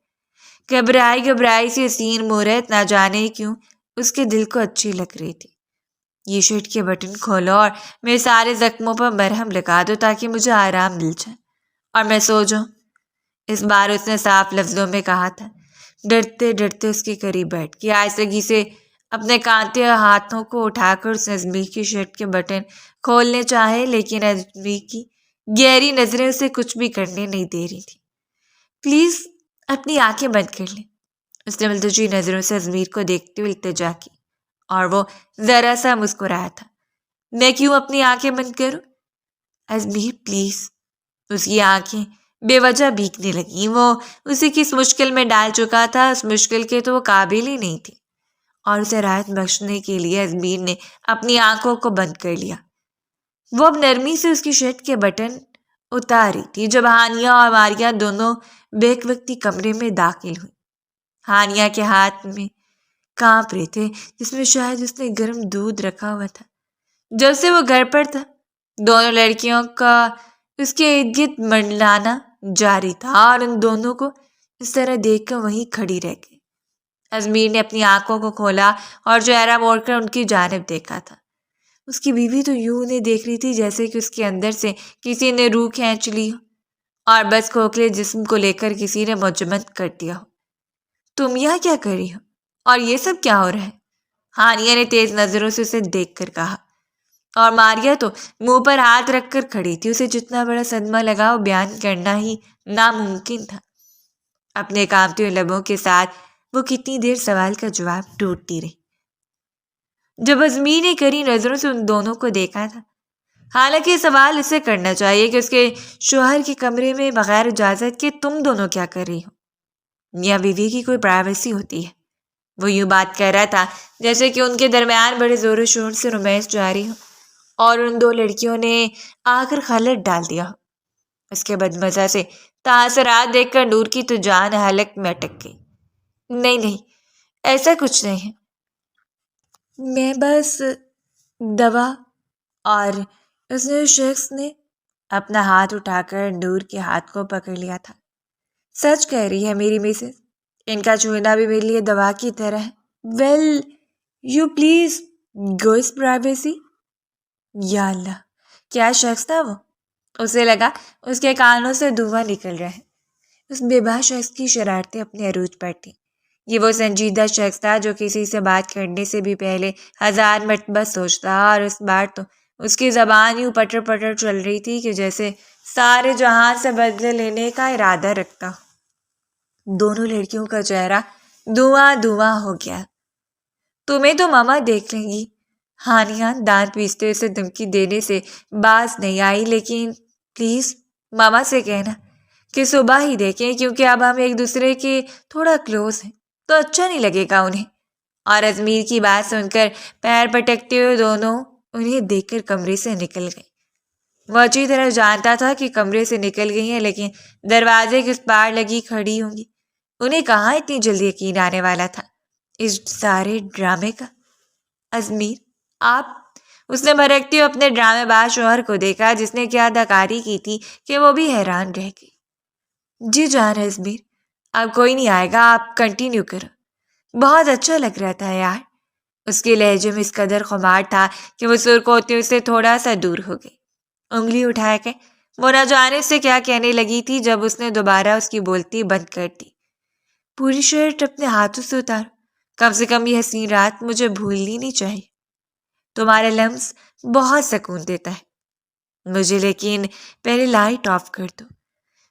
گھبرائی سی حسین مورت نہ جانے کیوں اس کے دل کو اچھی لگ رہی تھی۔ یہ شرٹ کے بٹن کھولو اور میرے سارے زخموں پر مرہم لگا دو تاکہ مجھے آرام مل جائے اور میں سو جاؤں۔ اس بار اس نے صاف لفظوں میں کہا تھا۔ ڈرتے ڈرتے اس کے قریب بیٹھ کے آہستگی سے اپنے کانتے ہاتھوں کو اٹھا کر اس نے ازمیر کی شرٹ کے بٹن کھولنے چاہے، لیکن ازمیر کی گہری نظریں اسے کچھ بھی کرنے نہیں دے رہی تھی۔ پلیز اپنی آنکھیں بند کر لیں، اس نے ملتجی نظروں سے ازمیر کو دیکھتے ہوئے التجا کی اور وہ ذرا سا مسکرایا تھا۔ میں کیوں اپنی آنکھیں بند کروں؟ Izmir please. اس کی آنکھیں بے وجہ بھیگنے لگیں۔ وہ اسے کس مشکل میں ڈال چکا تھا، اس مشکل کے تو وہ قابل ہی نہیں تھی، اور اسے راحت بخشنے کے لیے ازمیر نے اپنی آنکھوں کو بند کر لیا۔ وہ اب نرمی سے اس کی شرٹ کے بٹن اتار رہی تھی جب ہانیہ اور ماریا دونوں بیک وقتی کمرے میں داخل ہوئی۔ ہانیہ کے ہاتھ میں کانپ رہے تھے، جس میں شاید اس نے گرم دودھ رکھا ہوا تھا۔ جب سے وہ گھر پر تھا، دونوں لڑکیوں کا اس کے ارد گرد منڈلانا جاری تھا، اور ان دونوں کو اس طرح دیکھ کر وہیں کھڑی رہ گئی۔ ازمیر نے اپنی آنکھوں کو کھولا اور چہرہ موڑ کر ان کی جانب دیکھا تھا۔ اس کی بیوی تو یوں انہیں دیکھ رہی تھی جیسے کہ اس کے اندر سے کسی نے روح کھینچ لی ہو اور بس کھوکھلے جسم کو لے کر کسی نے مجمد کر دیا ہو۔ تم یہاں کیا کر رہی ہو اور یہ سب کیا ہو رہا ہے؟ ہانیہ نے تیز نظروں سے اسے دیکھ کر کہا، اور ماریا تو منہ پر ہاتھ رکھ کر کھڑی تھی۔ اسے جتنا بڑا صدمہ لگا وہ بیان کرنا ہی ناممکن تھا۔ اپنے کانپتے ہوئے لبوں کے ساتھ وہ کتنی دیر سوال کا جواب ڈھونڈتی رہی۔ جب ازمیر نے کری نظروں سے ان دونوں کو دیکھا تھا، حالانکہ یہ سوال اسے کرنا چاہیے کہ اس کے شوہر کے کمرے میں بغیر اجازت کے تم دونوں کیا کر رہی ہو؟ میاں بیوی کی کوئی پرائیویسی ہوتی ہے؟ وہ یوں بات کر رہا تھا جیسے کہ ان کے درمیان بڑے زور و شور سے رومانس جاری ہو اور ان دو لڑکیوں نے آ کر خلط ڈال دیا ہو۔ اس کے بدمزہ سے تاثرات دیکھ کر نور کی تو جان حلق میں اٹک گئی۔ نہیں، ایسا کچھ نہیں ہے، میں بس دوا۔ اور اس شخص نے اپنا ہاتھ اٹھا کر نور کے ہاتھ کو پکڑ لیا تھا۔ سچ کہہ رہی ہے میری مسز، ان کا چھونا بھی میرے لیے دوا کی طرح ہے۔ Will you please go us privacy. یا اللہ، کیا شخص تھا وہ؟ اسے لگا اس کے کانوں سے دھواں نکل رہا ہے۔ اس بے باک شخص کی شرارتیں اپنے عروج پر تھیں۔ یہ وہ سنجیدہ شخص تھا جو کسی سے بات کرنے سے بھی پہلے 1000 مرتبہ سوچتا، اور اس بار تو اس کی زبان یوں پٹر پٹر چل رہی تھی کہ جیسے سارے جہان سے بدلے لینے کا ارادہ رکھتا۔ دونوں لڑکیوں کا چہرہ دھواں دھواں ہو گیا۔ تمہیں تو ماما دیکھ لیں گی۔ ہانیہ دانت پیستے اسے دھمکی دینے سے باز نہیں آئی، لیکن پلیز ماما سے کہنا کہ صبح ہی دیکھیں، کیونکہ اب ہم ایک دوسرے کے تھوڑا کلوز ہیں تو اچھا نہیں لگے گا انہیں۔ اور ازمیر کی بات سن کر پیر پٹکتے ہوئے دونوں انہیں دیکھ کر کمرے سے نکل گئے۔ وہ اچھی طرح جانتا تھا کہ کمرے سے نکل گئی ہیں، لیکن دروازے کے اس پار لگی کھڑی ہوں گی۔ انہیں کہاں اتنی جلدی یقین آنے والا تھا اس سارے ڈرامے کا؟ ازمیر، آپ؟ اس نے بھڑکتے ہوئے اپنے ڈرامے باز شوہر کو دیکھا، جس نے کیا اداکاری کی تھی کہ وہ بھی حیران رہ گئی۔ جی جان ازمیر، اب کوئی نہیں آئے گا، آپ کنٹینیو کرو۔ بہت اچھا لگ رہا تھا یار۔ اس کے لہجے میں اس قدر خمار تھا کہ وہ سرخ ہوتے ہوئے سے تھوڑا سا دور ہو گئی۔ انگلی اٹھا کے وہ نہ جانے سے کیا کہنے لگی تھی جب اس نے دوبارہ اس کی بولتی بند کر دی۔ پوری شرٹ اپنے ہاتھوں سے اتارو، کم سے کم یہ حسین رات مجھے بھولنی نہیں چاہیے۔ تمہارا لمس بہت سکون دیتا ہے مجھے، لیکن پہلے لائٹ آف کر دو۔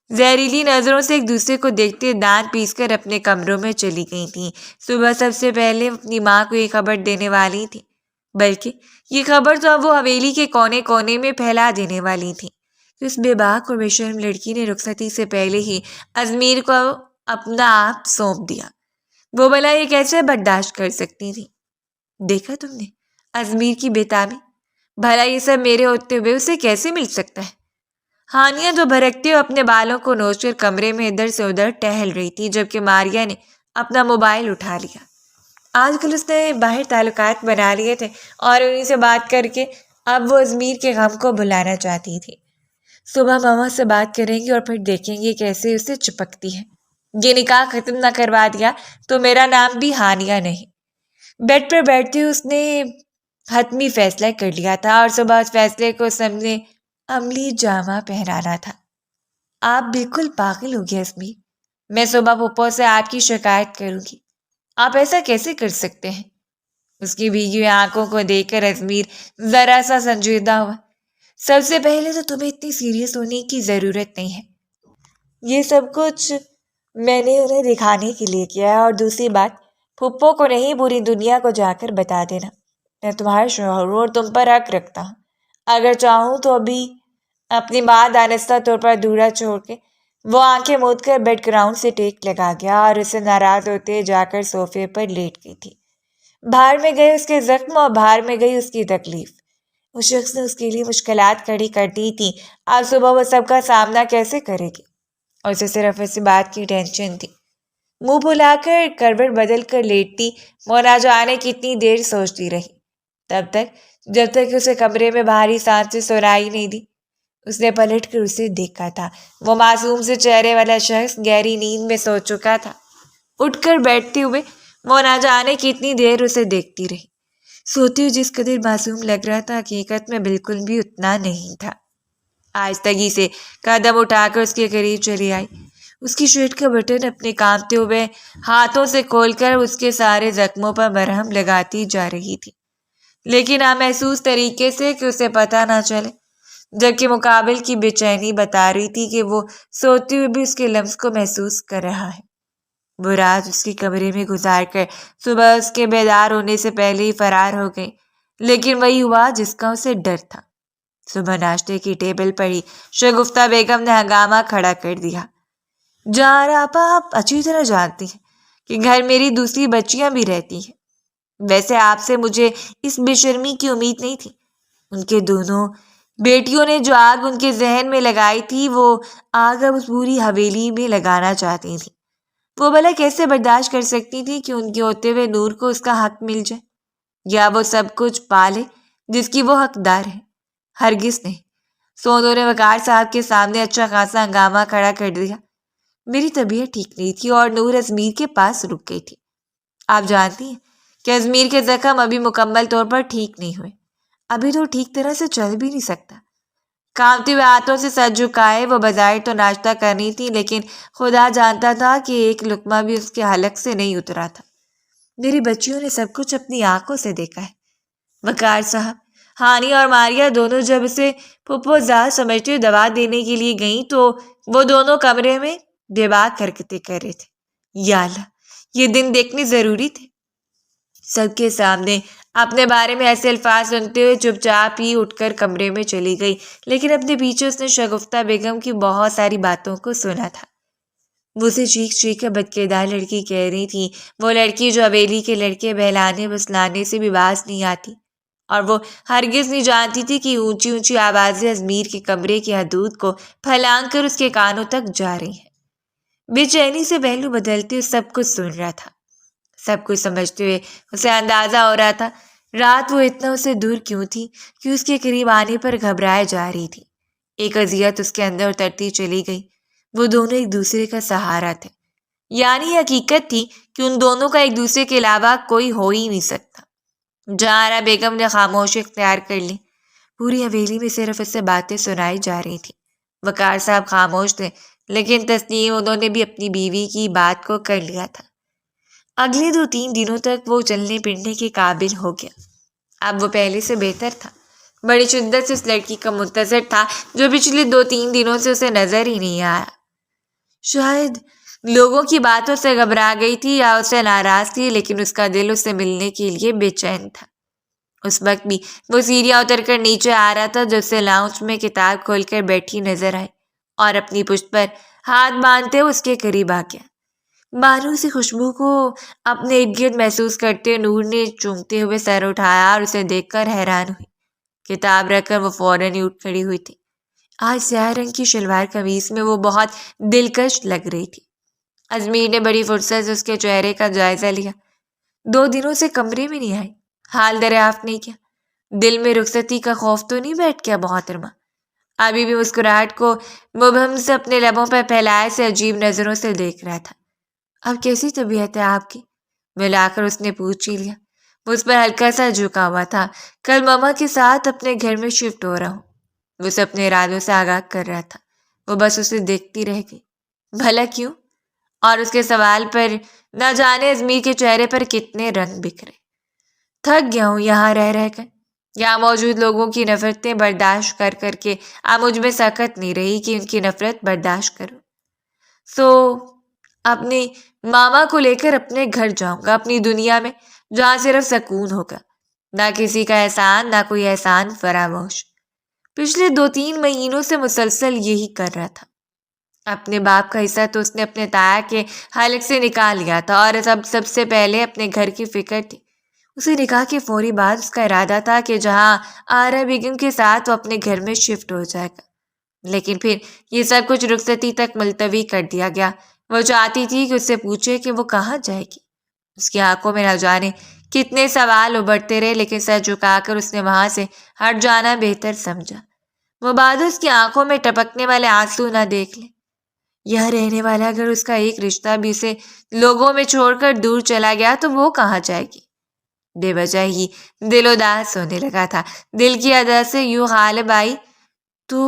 زہریلی نظروں سے ایک دوسرے کو دیکھتے دانت پیس کر اپنے کمروں میں چلی گئی تھیں۔ صبح سب سے پہلے اپنی ماں کو یہ خبر دینے والی تھی، بلکہ یہ خبر تو اب وہ حویلی کے کونے کونے میں پھیلا دینے والی تھی کہ اس بے باک اور بے شرم لڑکی نے رخصتی سے پہلے ہی ازمیر کو اپنا آپ سونپ دیا۔ وہ بھلا یہ کیسے برداشت کر سکتی تھی؟ دیکھا تم نے ازمیر کی بےتابی؟ بھلا یہ سب میرے ہوتے ہوئے اسے کیسے مل سکتا ہے؟ ہانیہ تو بھڑکتے ہوئے اپنے بالوں کو نوچ کر کمرے میں ادھر سے ادھر ٹہل رہی تھی، جبکہ ماریا نے اپنا موبائل اٹھا لیا۔ آج کل اس نے باہر تعلقات بنا لیے تھے اور انہیں سے بات کر کے اب وہ ازمیر کے غم کو بھلانا چاہتی تھی۔ صبح ماما سے بات کریں گی اور پھر دیکھیں گے کیسے اسے چپکتی ہے۔ یہ نکاح ختم نہ کروا دیا تو میرا نام بھی ہانیہ نہیں۔ بیڈ پر بیٹھتے ہوئے اس نے حتمی فیصلہ کر لیا تھا، اور صبح اس فیصلے کو سامنے عملی جامہ پہنانا تھا۔ آپ بالکل پاگل ہو گئے ازمیر، میں صبح پھپھو سے آپ کی شکایت کروں گی۔ آپ ایسا کیسے کر سکتے ہیں؟ اس کی بھیگی ہوئی آنکھوں کو دیکھ کر ازمیر ذرا سا سنجیدہ ہوا۔ سب سے پہلے تو تمہیں اتنی سیریس ہونے کی ضرورت نہیں ہے۔ یہ سب کچھ میں نے انہیں دکھانے کے لیے کیا ہے، اور دوسری بات، پھپھو کو نہیں پوری دنیا کو جا کر بتا دینا۔ میں تمہارے شوہر ہوں اور تم پر حق رکھتا ہوں۔ اگر چاہوں تو ابھی اپنی ماں دانستہ طور پر دورا چھوڑ کے وہ آنکھیں موند کر بیڈ گراؤنڈ سے ٹیک لگا گیا اور اسے ناراض ہوتے جا کر صوفے پر لیٹ گئی تھی۔ باہر میں گئے اس کے زخم اور باہر میں گئی اس کی تکلیف۔ اس شخص نے اس کے لیے مشکلات کھڑی کر دی تھی، آج صبح وہ سب کا سامنا کیسے کرے گی؟ اور اسے صرف اسی بات کی ٹینشن تھی۔ منہ پھلا کر کروٹ بدل کر لیٹتی مونا جانے کتنی دیر سوچتی رہی، جب تک اسے کمرے میں بھاری سانسیں سنائی نہیں دی۔ اس نے پلٹ کر اسے دیکھا تھا، وہ معصوم سے چہرے والا شخص گہری نیند میں سو چکا تھا۔ اٹھ کر بیٹھتے ہوئے مونا جانے کتنی دیر اسے دیکھتی رہی۔ سوتے ہوئے جس قدر معصوم لگ رہا تھا، حقیقت میں بالکل بھی اتنا نہیں تھا۔ آہستگی سے قدم اٹھا کر اس کے قریب چلی آئی، اس کی شرٹ کا بٹن اپنے کانپتے ہوئے ہاتھوں سے کھول کر اس کے سارے زخموں پر مرہم لگاتی جا رہی تھی، لیکن نامحسوس طریقے سے کہ اسے پتہ نہ چلے، جبکہ مقابل کی بے چینی بتا رہی تھی کہ وہ سوتے ہوئے بھی اس کے لمس کو محسوس کر رہا ہے۔ وہ رات اس کے کمرے میں گزار کر صبح اس کے بیدار ہونے سے پہلے ہی فرار ہو گئی، لیکن وہی ہوا جس کا اسے ڈر تھا۔ صبح ناشتے کی ٹیبل پر ہی شگفتہ بیگم نے ہنگامہ کھڑا کر دیا۔ جہاں آپا، آپ اچھی طرح جانتی ہیں کہ گھر میری دوسری بچیاں بھی رہتی ہیں۔ ویسے آپ سے مجھے اس بے شرمی کی امید نہیں تھی۔ ان کے دونوں بیٹیوں نے جو آگ ان کے ذہن میں لگائی تھی، وہ آگ اب اس پوری حویلی میں لگانا چاہتی تھی۔ وہ بھلا کیسے برداشت کر سکتی تھی کہ ان کے ہوتے ہوئے نور کو اس کا حق مل جائے، یا وہ سب کچھ پالے جس کی وہ حقدار ہے؟ ہرگز نہیں۔ سونو نے وقار صاحب کے سامنے اچھا خاصا ہنگامہ کھڑا کر دیا۔ میری طبیعت ٹھیک نہیں تھی اور نور ازمیر کے پاس رک گئی تھی۔ آپ جانتی ہیں کہ ازمیر کے زخم ابھی مکمل طور پر ٹھیک نہیں ہوئے، ابھی تو ٹھیک طرح سے چل بھی نہیں سکتا۔ کانپتے ہوئے ہاتھوں سے سر جھکائے وہ بظاہر تو ناشتہ کرنی تھی، لیکن خدا جانتا تھا کہ ایک لقمہ بھی اس کے حلق سے نہیں اترا تھا۔ میری بچیوں نے سب کچھ اپنی آنکھوں سے دیکھا ہے۔ وقار صاحب، ہانی اور ماریا دونوں جب اسے پھپھو زاد سمجھتے ہوئے دوا دینے کے لیے گئیں تو وہ دونوں کمرے میں بے باک حرکتیں کر رہے تھے۔ یا اللہ، یہ دن دیکھنے ضروری تھے۔ سب کے سامنے اپنے بارے میں ایسے الفاظ سنتے ہوئے چپ چاپ ہی اٹھ کر کمرے میں چلی گئی، لیکن اپنے پیچھے اس نے شگفتہ بیگم کی بہت ساری باتوں کو سنا تھا۔ وہ اسے چیخ چیخ کر بدکردار لڑکی کہہ رہی تھی، وہ لڑکی جو حویلی کے لڑکے بہلانے بسلانے سے بھی باز نہیں آتی، اور وہ ہرگز نہیں جانتی تھی کہ اونچی اونچی آوازیں ازمیر کے کمرے کی حدود کو پھلانگ کر اس کے کانوں تک جا رہی ہیں۔ بے چینی سے پہلو بدلتے ہوئے سب کچھ سن رہا تھا، سب کچھ سمجھتے ہوئے اسے اندازہ ہو رہا تھا رات وہ اتنا اسے دور کیوں تھی کہ اس کے قریب آنے پر گھبرائے جا رہی تھی۔ ایک اذیت اس کے اندر اترتی چلی گئی۔ وہ دونوں ایک دوسرے کا سہارا تھے، یعنی حقیقت تھی کہ ان دونوں کا ایک دوسرے کے علاوہ کوئی ہو ہی نہیں سکتا۔ جہاں بیگم نے خاموشی اختیار کر لی۔ پوری حویلی میں صرف اس سے باتیں سنائی جا رہی تھی۔ وقار صاحب خاموش تھے، لیکن تسلیم انہوں نے بھی اپنی بیوی کی بات کو کر لیا تھا۔ اگلے 2-3 دنوں تک وہ چلنے پھرنے کے قابل ہو گیا۔ اب وہ پہلے سے بہتر تھا۔ بڑی شدت سے اس لڑکی کا منتظر تھا جو پچھلے 2-3 دنوں سے اسے نظر ہی نہیں آیا۔ شاید لوگوں کی باتوں سے گھبرا گئی تھی یا اسے ناراض تھی، لیکن اس کا دل اس سے ملنے کے لیے بے چین تھا۔ اس وقت بھی وہ سیڑھیاں اتر کر نیچے آ رہا تھا جب اسے لاؤنج میں کتاب کھول کر بیٹھی نظر آئی اور اپنی پشت پر ہاتھ باندھتے ہوئے اس کے قریب آ گیا۔ بانو سی خوشبو کو اپنے ارد گرد محسوس کرتے نور نے چونکتے ہوئے سر اٹھایا اور اسے دیکھ کر حیران ہوئی۔ کتاب رکھ کر وہ فوراً ہی اٹھ کھڑی ہوئی تھی۔ آج سیاہ رنگ کی شلوار قمیص میں وہ بہت دلکش لگ رہی تھی۔ ازمیر نے بڑی فرصت سے اس کے چہرے کا جائزہ لیا۔ 2 دنوں سے کمرے میں نہیں آئی، حال دریافت نہیں کیا، دل میں رخصتی کا خوف تو نہیں بیٹھ گیا محترمہ؟ ابھی بھی مسکراہٹ کو مبہم سے اپنے لبوں پر پھیلائے سے عجیب نظروں سے دیکھ رہا تھا۔ اب کیسی طبیعت ہے آپ کی؟ ملا کر اس نے پوچھ ہی لیا۔ وہ اس پر ہلکا سا جھکا ہوا تھا۔ کل ماما کے ساتھ اپنے گھر میں شفٹ ہو رہا ہوں۔ وہ اسے اپنے ارادوں سے آگاہ کر رہا تھا۔ وہ بس اسے دیکھتی رہ گئی۔ بھلا کیوں؟ اور اس کے سوال پر نہ جانے ازمیر کے چہرے پر کتنے رنگ بکھرے۔ تھک گیا ہوں یہاں رہ کر، یہاں موجود لوگوں کی نفرتیں برداشت کر کر کے اب مجھ میں سکت نہیں رہی کہ ان کی نفرت برداشت کروں۔ سو اپنے ماما کو لے کر اپنے گھر جاؤں گا، اپنی دنیا میں جہاں صرف سکون ہوگا، نہ کسی کا احسان، نہ کوئی احسان فراموش۔ پچھلے 2-3 مہینوں سے مسلسل یہی کر رہا تھا۔ اپنے باپ کا حصہ تو اس نے اپنے تایا کے حلق سے نکال لیا تھا، اور سب سے پہلے اپنے گھر کی فکر تھی۔ اسے نکاح کے فوری بعد اس کا ارادہ تھا کہ جہاں آرا بیگم کے ساتھ وہ اپنے گھر میں شفٹ ہو جائے گا، لیکن پھر یہ سب کچھ رخصتی تک ملتوی کر دیا گیا۔ وہ چاہتی تھی کہ اس سے پوچھے کہ وہ کہاں جائے گی۔ اس کی آنکھوں میں نہ جانے کتنے سوال ابھرتے رہے، لیکن سر جھکا کر اس نے وہاں سے ہٹ جانا بہتر سمجھا۔ وہ بعد اس کی آنکھوں میں ٹپکنے والے آنسو نہ دیکھ لے۔ یہاں رہنے والا اگر اس کا ایک رشتہ بھی اسے لوگوں میں چھوڑ کر دور چلا گیا تو وہ کہاں جائے گی؟ بے وجہ ہی دل اداس ہونے لگا تھا۔ دل کی ادا سے یوں غالب آئی تو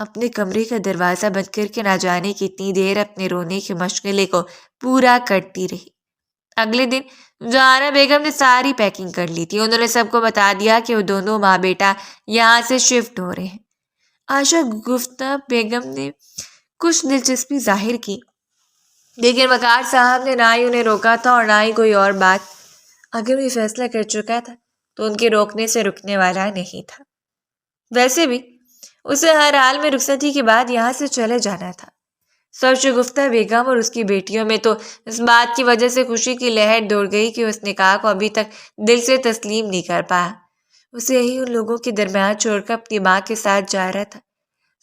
اپنے کمرے کا دروازہ بند کر کے نہ جانے کتنی دیر اپنے رونے کی مشغلے کو پورا کرتی رہی۔ اگلے دن جہانا بیگم نے ساری پیکنگ کر لی تھی۔ انہوں نے سب کو بتا دیا کہ وہ دونوں ماں بیٹا یہاں سے شفٹ ہو رہے ہیں۔ عائشہ گفتہ بیگم نے کچھ دلچسپی ظاہر کی، لیکن وقار صاحب نے نہ ہی انہیں روکا تھا اور نہ ہی کوئی اور بات۔ اگر وہ یہ فیصلہ کر چکا تھا تو ان کے روکنے سے رکنے والا نہیں تھا۔ ویسے بھی اسے ہر حال میں رخصتی کے بعد یہاں سے چلے جانا تھا۔ سب شگفتہ بیگم اور اس کی بیٹیوں میں تو اس بات کی وجہ سے خوشی کی لہر دوڑ گئی کہ اس نکاح کو ابھی تک دل سے تسلیم نہیں کر پایا۔ اسے یہی ان لوگوں کے درمیان چھوڑ کر اپنی ماں کے ساتھ جا رہا تھا۔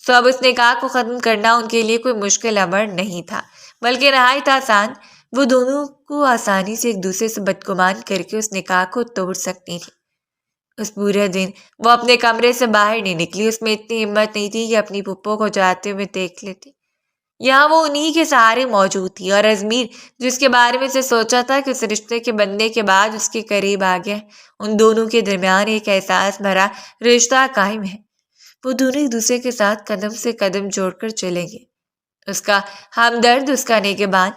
سو اب اس نکاح کو ختم کرنا ان کے لیے کوئی مشکل امر نہیں تھا، بلکہ نہایت آسان۔ وہ دونوں کو آسانی سے ایک دوسرے سے بدگمان کر کے اس نکاح کو توڑ سکتی تھی۔ اس پورے دن وہ اپنے کمرے سے باہر نہیں نکلی۔ اس میں اتنی ہمت نہیں تھی کہ اپنی پھپھو کو جاتے ہوئے دیکھ لیتی۔ یہاں وہ انہی کے سہارے موجود تھی، اور ازمیر جس کے بارے میں اسے سوچا تھا کہ اس رشتے کے بننے کے بعد اس کے قریب آ گیا، ان دونوں کے درمیان ایک احساس بھرا رشتہ قائم ہے۔ وہ دونوں ایک دوسرے کے ساتھ قدم سے قدم جوڑ کر چلیں گے، اس کا ہمدرد، اس کا نگہبان۔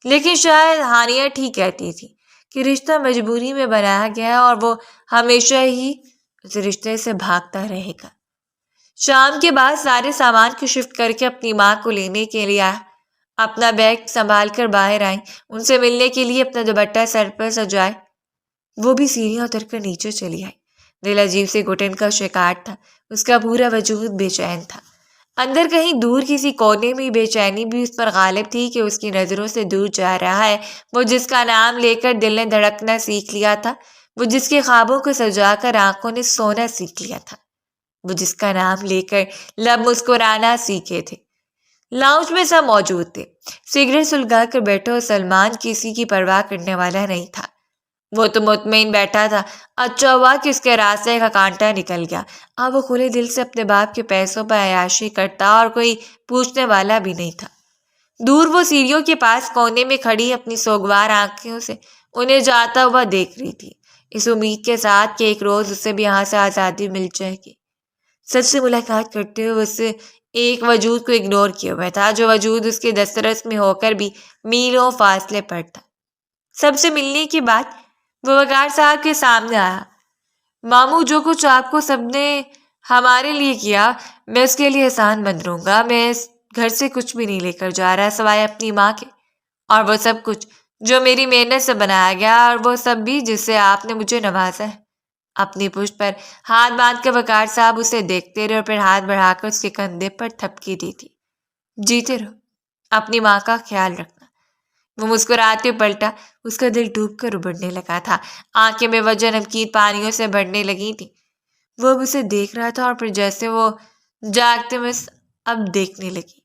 لیکن شاید ہانیہ ٹھیک کہتی تھی کہ رشتہ مجبوری میں بنایا گیا ہے، اور وہ ہمیشہ ہی اس رشتے سے بھاگتا رہے گا۔ شام کے بعد سارے سامان کو شفٹ کر کے اپنی ماں کو لینے کے لیے اپنا بیگ سنبھال کر باہر آئیں۔ ان سے ملنے کے لیے اپنا دوپٹہ سر پر سجائے وہ بھی سیڑھیاں اتر کر نیچے چلی آئی۔ دل عجیب سے گھٹن کا شکار تھا، اس کا پورا وجود بے چین تھا۔ اندر کہیں دور کسی کونے میں بے چینی بھی اس پر غالب تھی کہ اس کی نظروں سے دور جا رہا ہے وہ جس کا نام لے کر دل نے دھڑکنا سیکھ لیا تھا، وہ جس کے خوابوں کو سجا کر آنکھوں نے سونا سیکھ لیا تھا، وہ جس کا نام لے کر لب مسکرانا سیکھے تھے۔ لاؤنج میں سب موجود تھے، سگریٹ سلگا کر بیٹھے، اور سلمان کسی کی پرواہ کرنے والا نہیں تھا۔ وہ تو مطمئن بیٹھا تھا، اچھا ہوا کہ اس کے راستے کا کانٹا نکل گیا۔ اب وہ کھلے دل سے اپنے باپ کے پیسوں پر عیاشی کرتا، اور کوئی پوچھنے والا بھی نہیں تھا۔ دور وہ سیڑھیوں کے پاس کونے میں کھڑی اپنی سوگوار آنکھوں سے انہیں جاتا ہوا دیکھ رہی تھی، اس امید کے ساتھ کہ ایک روز اسے بھی یہاں سے آزادی مل جائے گی۔ سب سے ملاقات کرتے ہوئے اسے ایک وجود کو اگنور کیا ہوا تھا، جو وجود اس کے دسترس میں ہو کر بھی میلوں فاصلے پر تھا۔ سب سے ملنے کے بعد وہ وقار صاحب کے سامنے آیا۔ ماموں، جو کچھ آپ کو سب نے ہمارے لیے کیا، میں اس کے لیے احسان مند رہوں گا۔ میں اس گھر سے کچھ بھی نہیں لے کر جا رہا سوائے اپنی ماں کے، اور وہ سب کچھ جو میری محنت سے بنایا گیا، اور وہ سب بھی جس سے آپ نے مجھے نوازا ہے۔ اپنی پشت پر ہاتھ باندھ کر وقار صاحب اسے دیکھتے رہے، اور پھر ہاتھ بڑھا کر اس کے کندھے پر تھپکی دی تھی۔ جیتے رہو، اپنی ماں کا خیال رکھنا۔ وہ مسکراتے پلٹا، اس کا دل ڈوب کر ابھرنے لگا تھا، آنکھیں بے وجہ نمکین پانیوں سے بھرنے لگی تھی۔ وہ اب اسے دیکھ رہا تھا، اور پھر جیسے وہ جاگتے میں اب دیکھنے لگی۔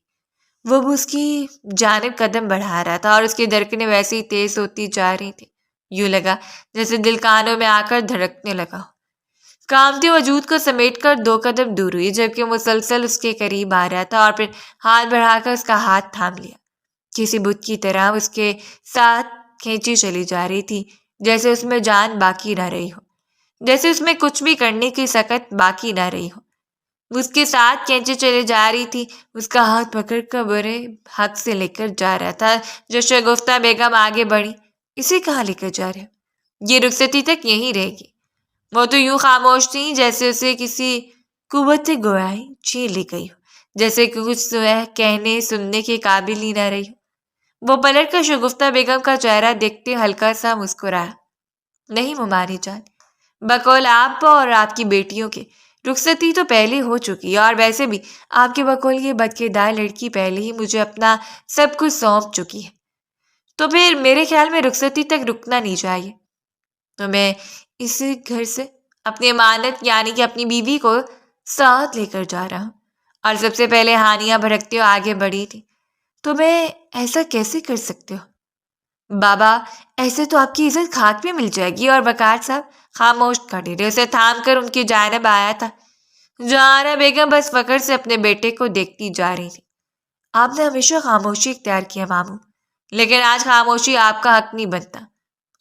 وہ اب اس کی جانب قدم بڑھا رہا تھا، اور اس کی دھڑکنیں ویسے ہی تیز ہوتی جا رہی تھی۔ یوں لگا جیسے دل کانوں میں آ کر دھڑکنے لگا ہو۔ کامتے وجود کو سمیٹ کر 2 قدم دور ہوئی، جبکہ مسلسل اس کے قریب آ رہا تھا، اور پھر ہاتھ بڑھا کر اس کا ہاتھ تھام لیا۔ کسی بت کی طرح اس کے ساتھ کھینچی چلی جا رہی تھی، جیسے اس میں جان باقی نہ رہی ہو، جیسے اس میں کچھ بھی کرنے کی سکت باقی نہ رہی ہو۔ وہ اس کے ساتھ کھینچی چلی جا رہی تھی، اس کا ہاتھ پکڑ کر بڑے حق سے لے کر جا رہا تھا۔ جو شگفتہ بیگم آگے بڑھی، اسے کہاں لے کر جا رہے ہو؟ یہ رخصتی تک یہیں رہے گی۔ وہ تو یوں خاموش تھی جیسے اسے کسی قوت گویائی چھین لی گئی ہو، جیسے کہ کچھ کہنے سننے کے قابل ہی نہ رہی ہو۔ وہ پلٹ کر شگفتہ بیگم کا چہرہ دیکھتے ہلکا سا مسکرایا۔ نہیں ممانی جان، بقول آپ اور آپ کی بیٹیوں کے رخصتی تو پہلے ہو چکی ہے، اور ویسے بھی آپ کے بقول یہ بدکردار لڑکی پہلے ہی مجھے اپنا سب کچھ سونپ چکی ہے، تو پھر میرے خیال میں رخصتی تک رکنا نہیں چاہیے۔ تو میں اس گھر سے اپنی امانت یعنی کہ اپنی بیوی کو ساتھ لے کر جا رہا ہوں۔ اور سب سے پہلے ہانیاں بھڑکتے ہوئے آگے بڑھی تھی۔ تو میں ایسا کیسے کر سکتے ہو بابا؟ ایسے تو آپ کی عزت خاک پہ مل جائے گی۔ اور وقار صاحب خاموش کھڑے رہے، اسے تھام کر ان کی جانب آیا تھا۔ جہانہ بیگم بس فخر سے اپنے بیٹے کو دیکھتی جا رہی تھی۔ آپ نے ہمیشہ خاموشی اختیار کی ہے ماموں، لیکن آج خاموشی آپ کا حق نہیں بنتا۔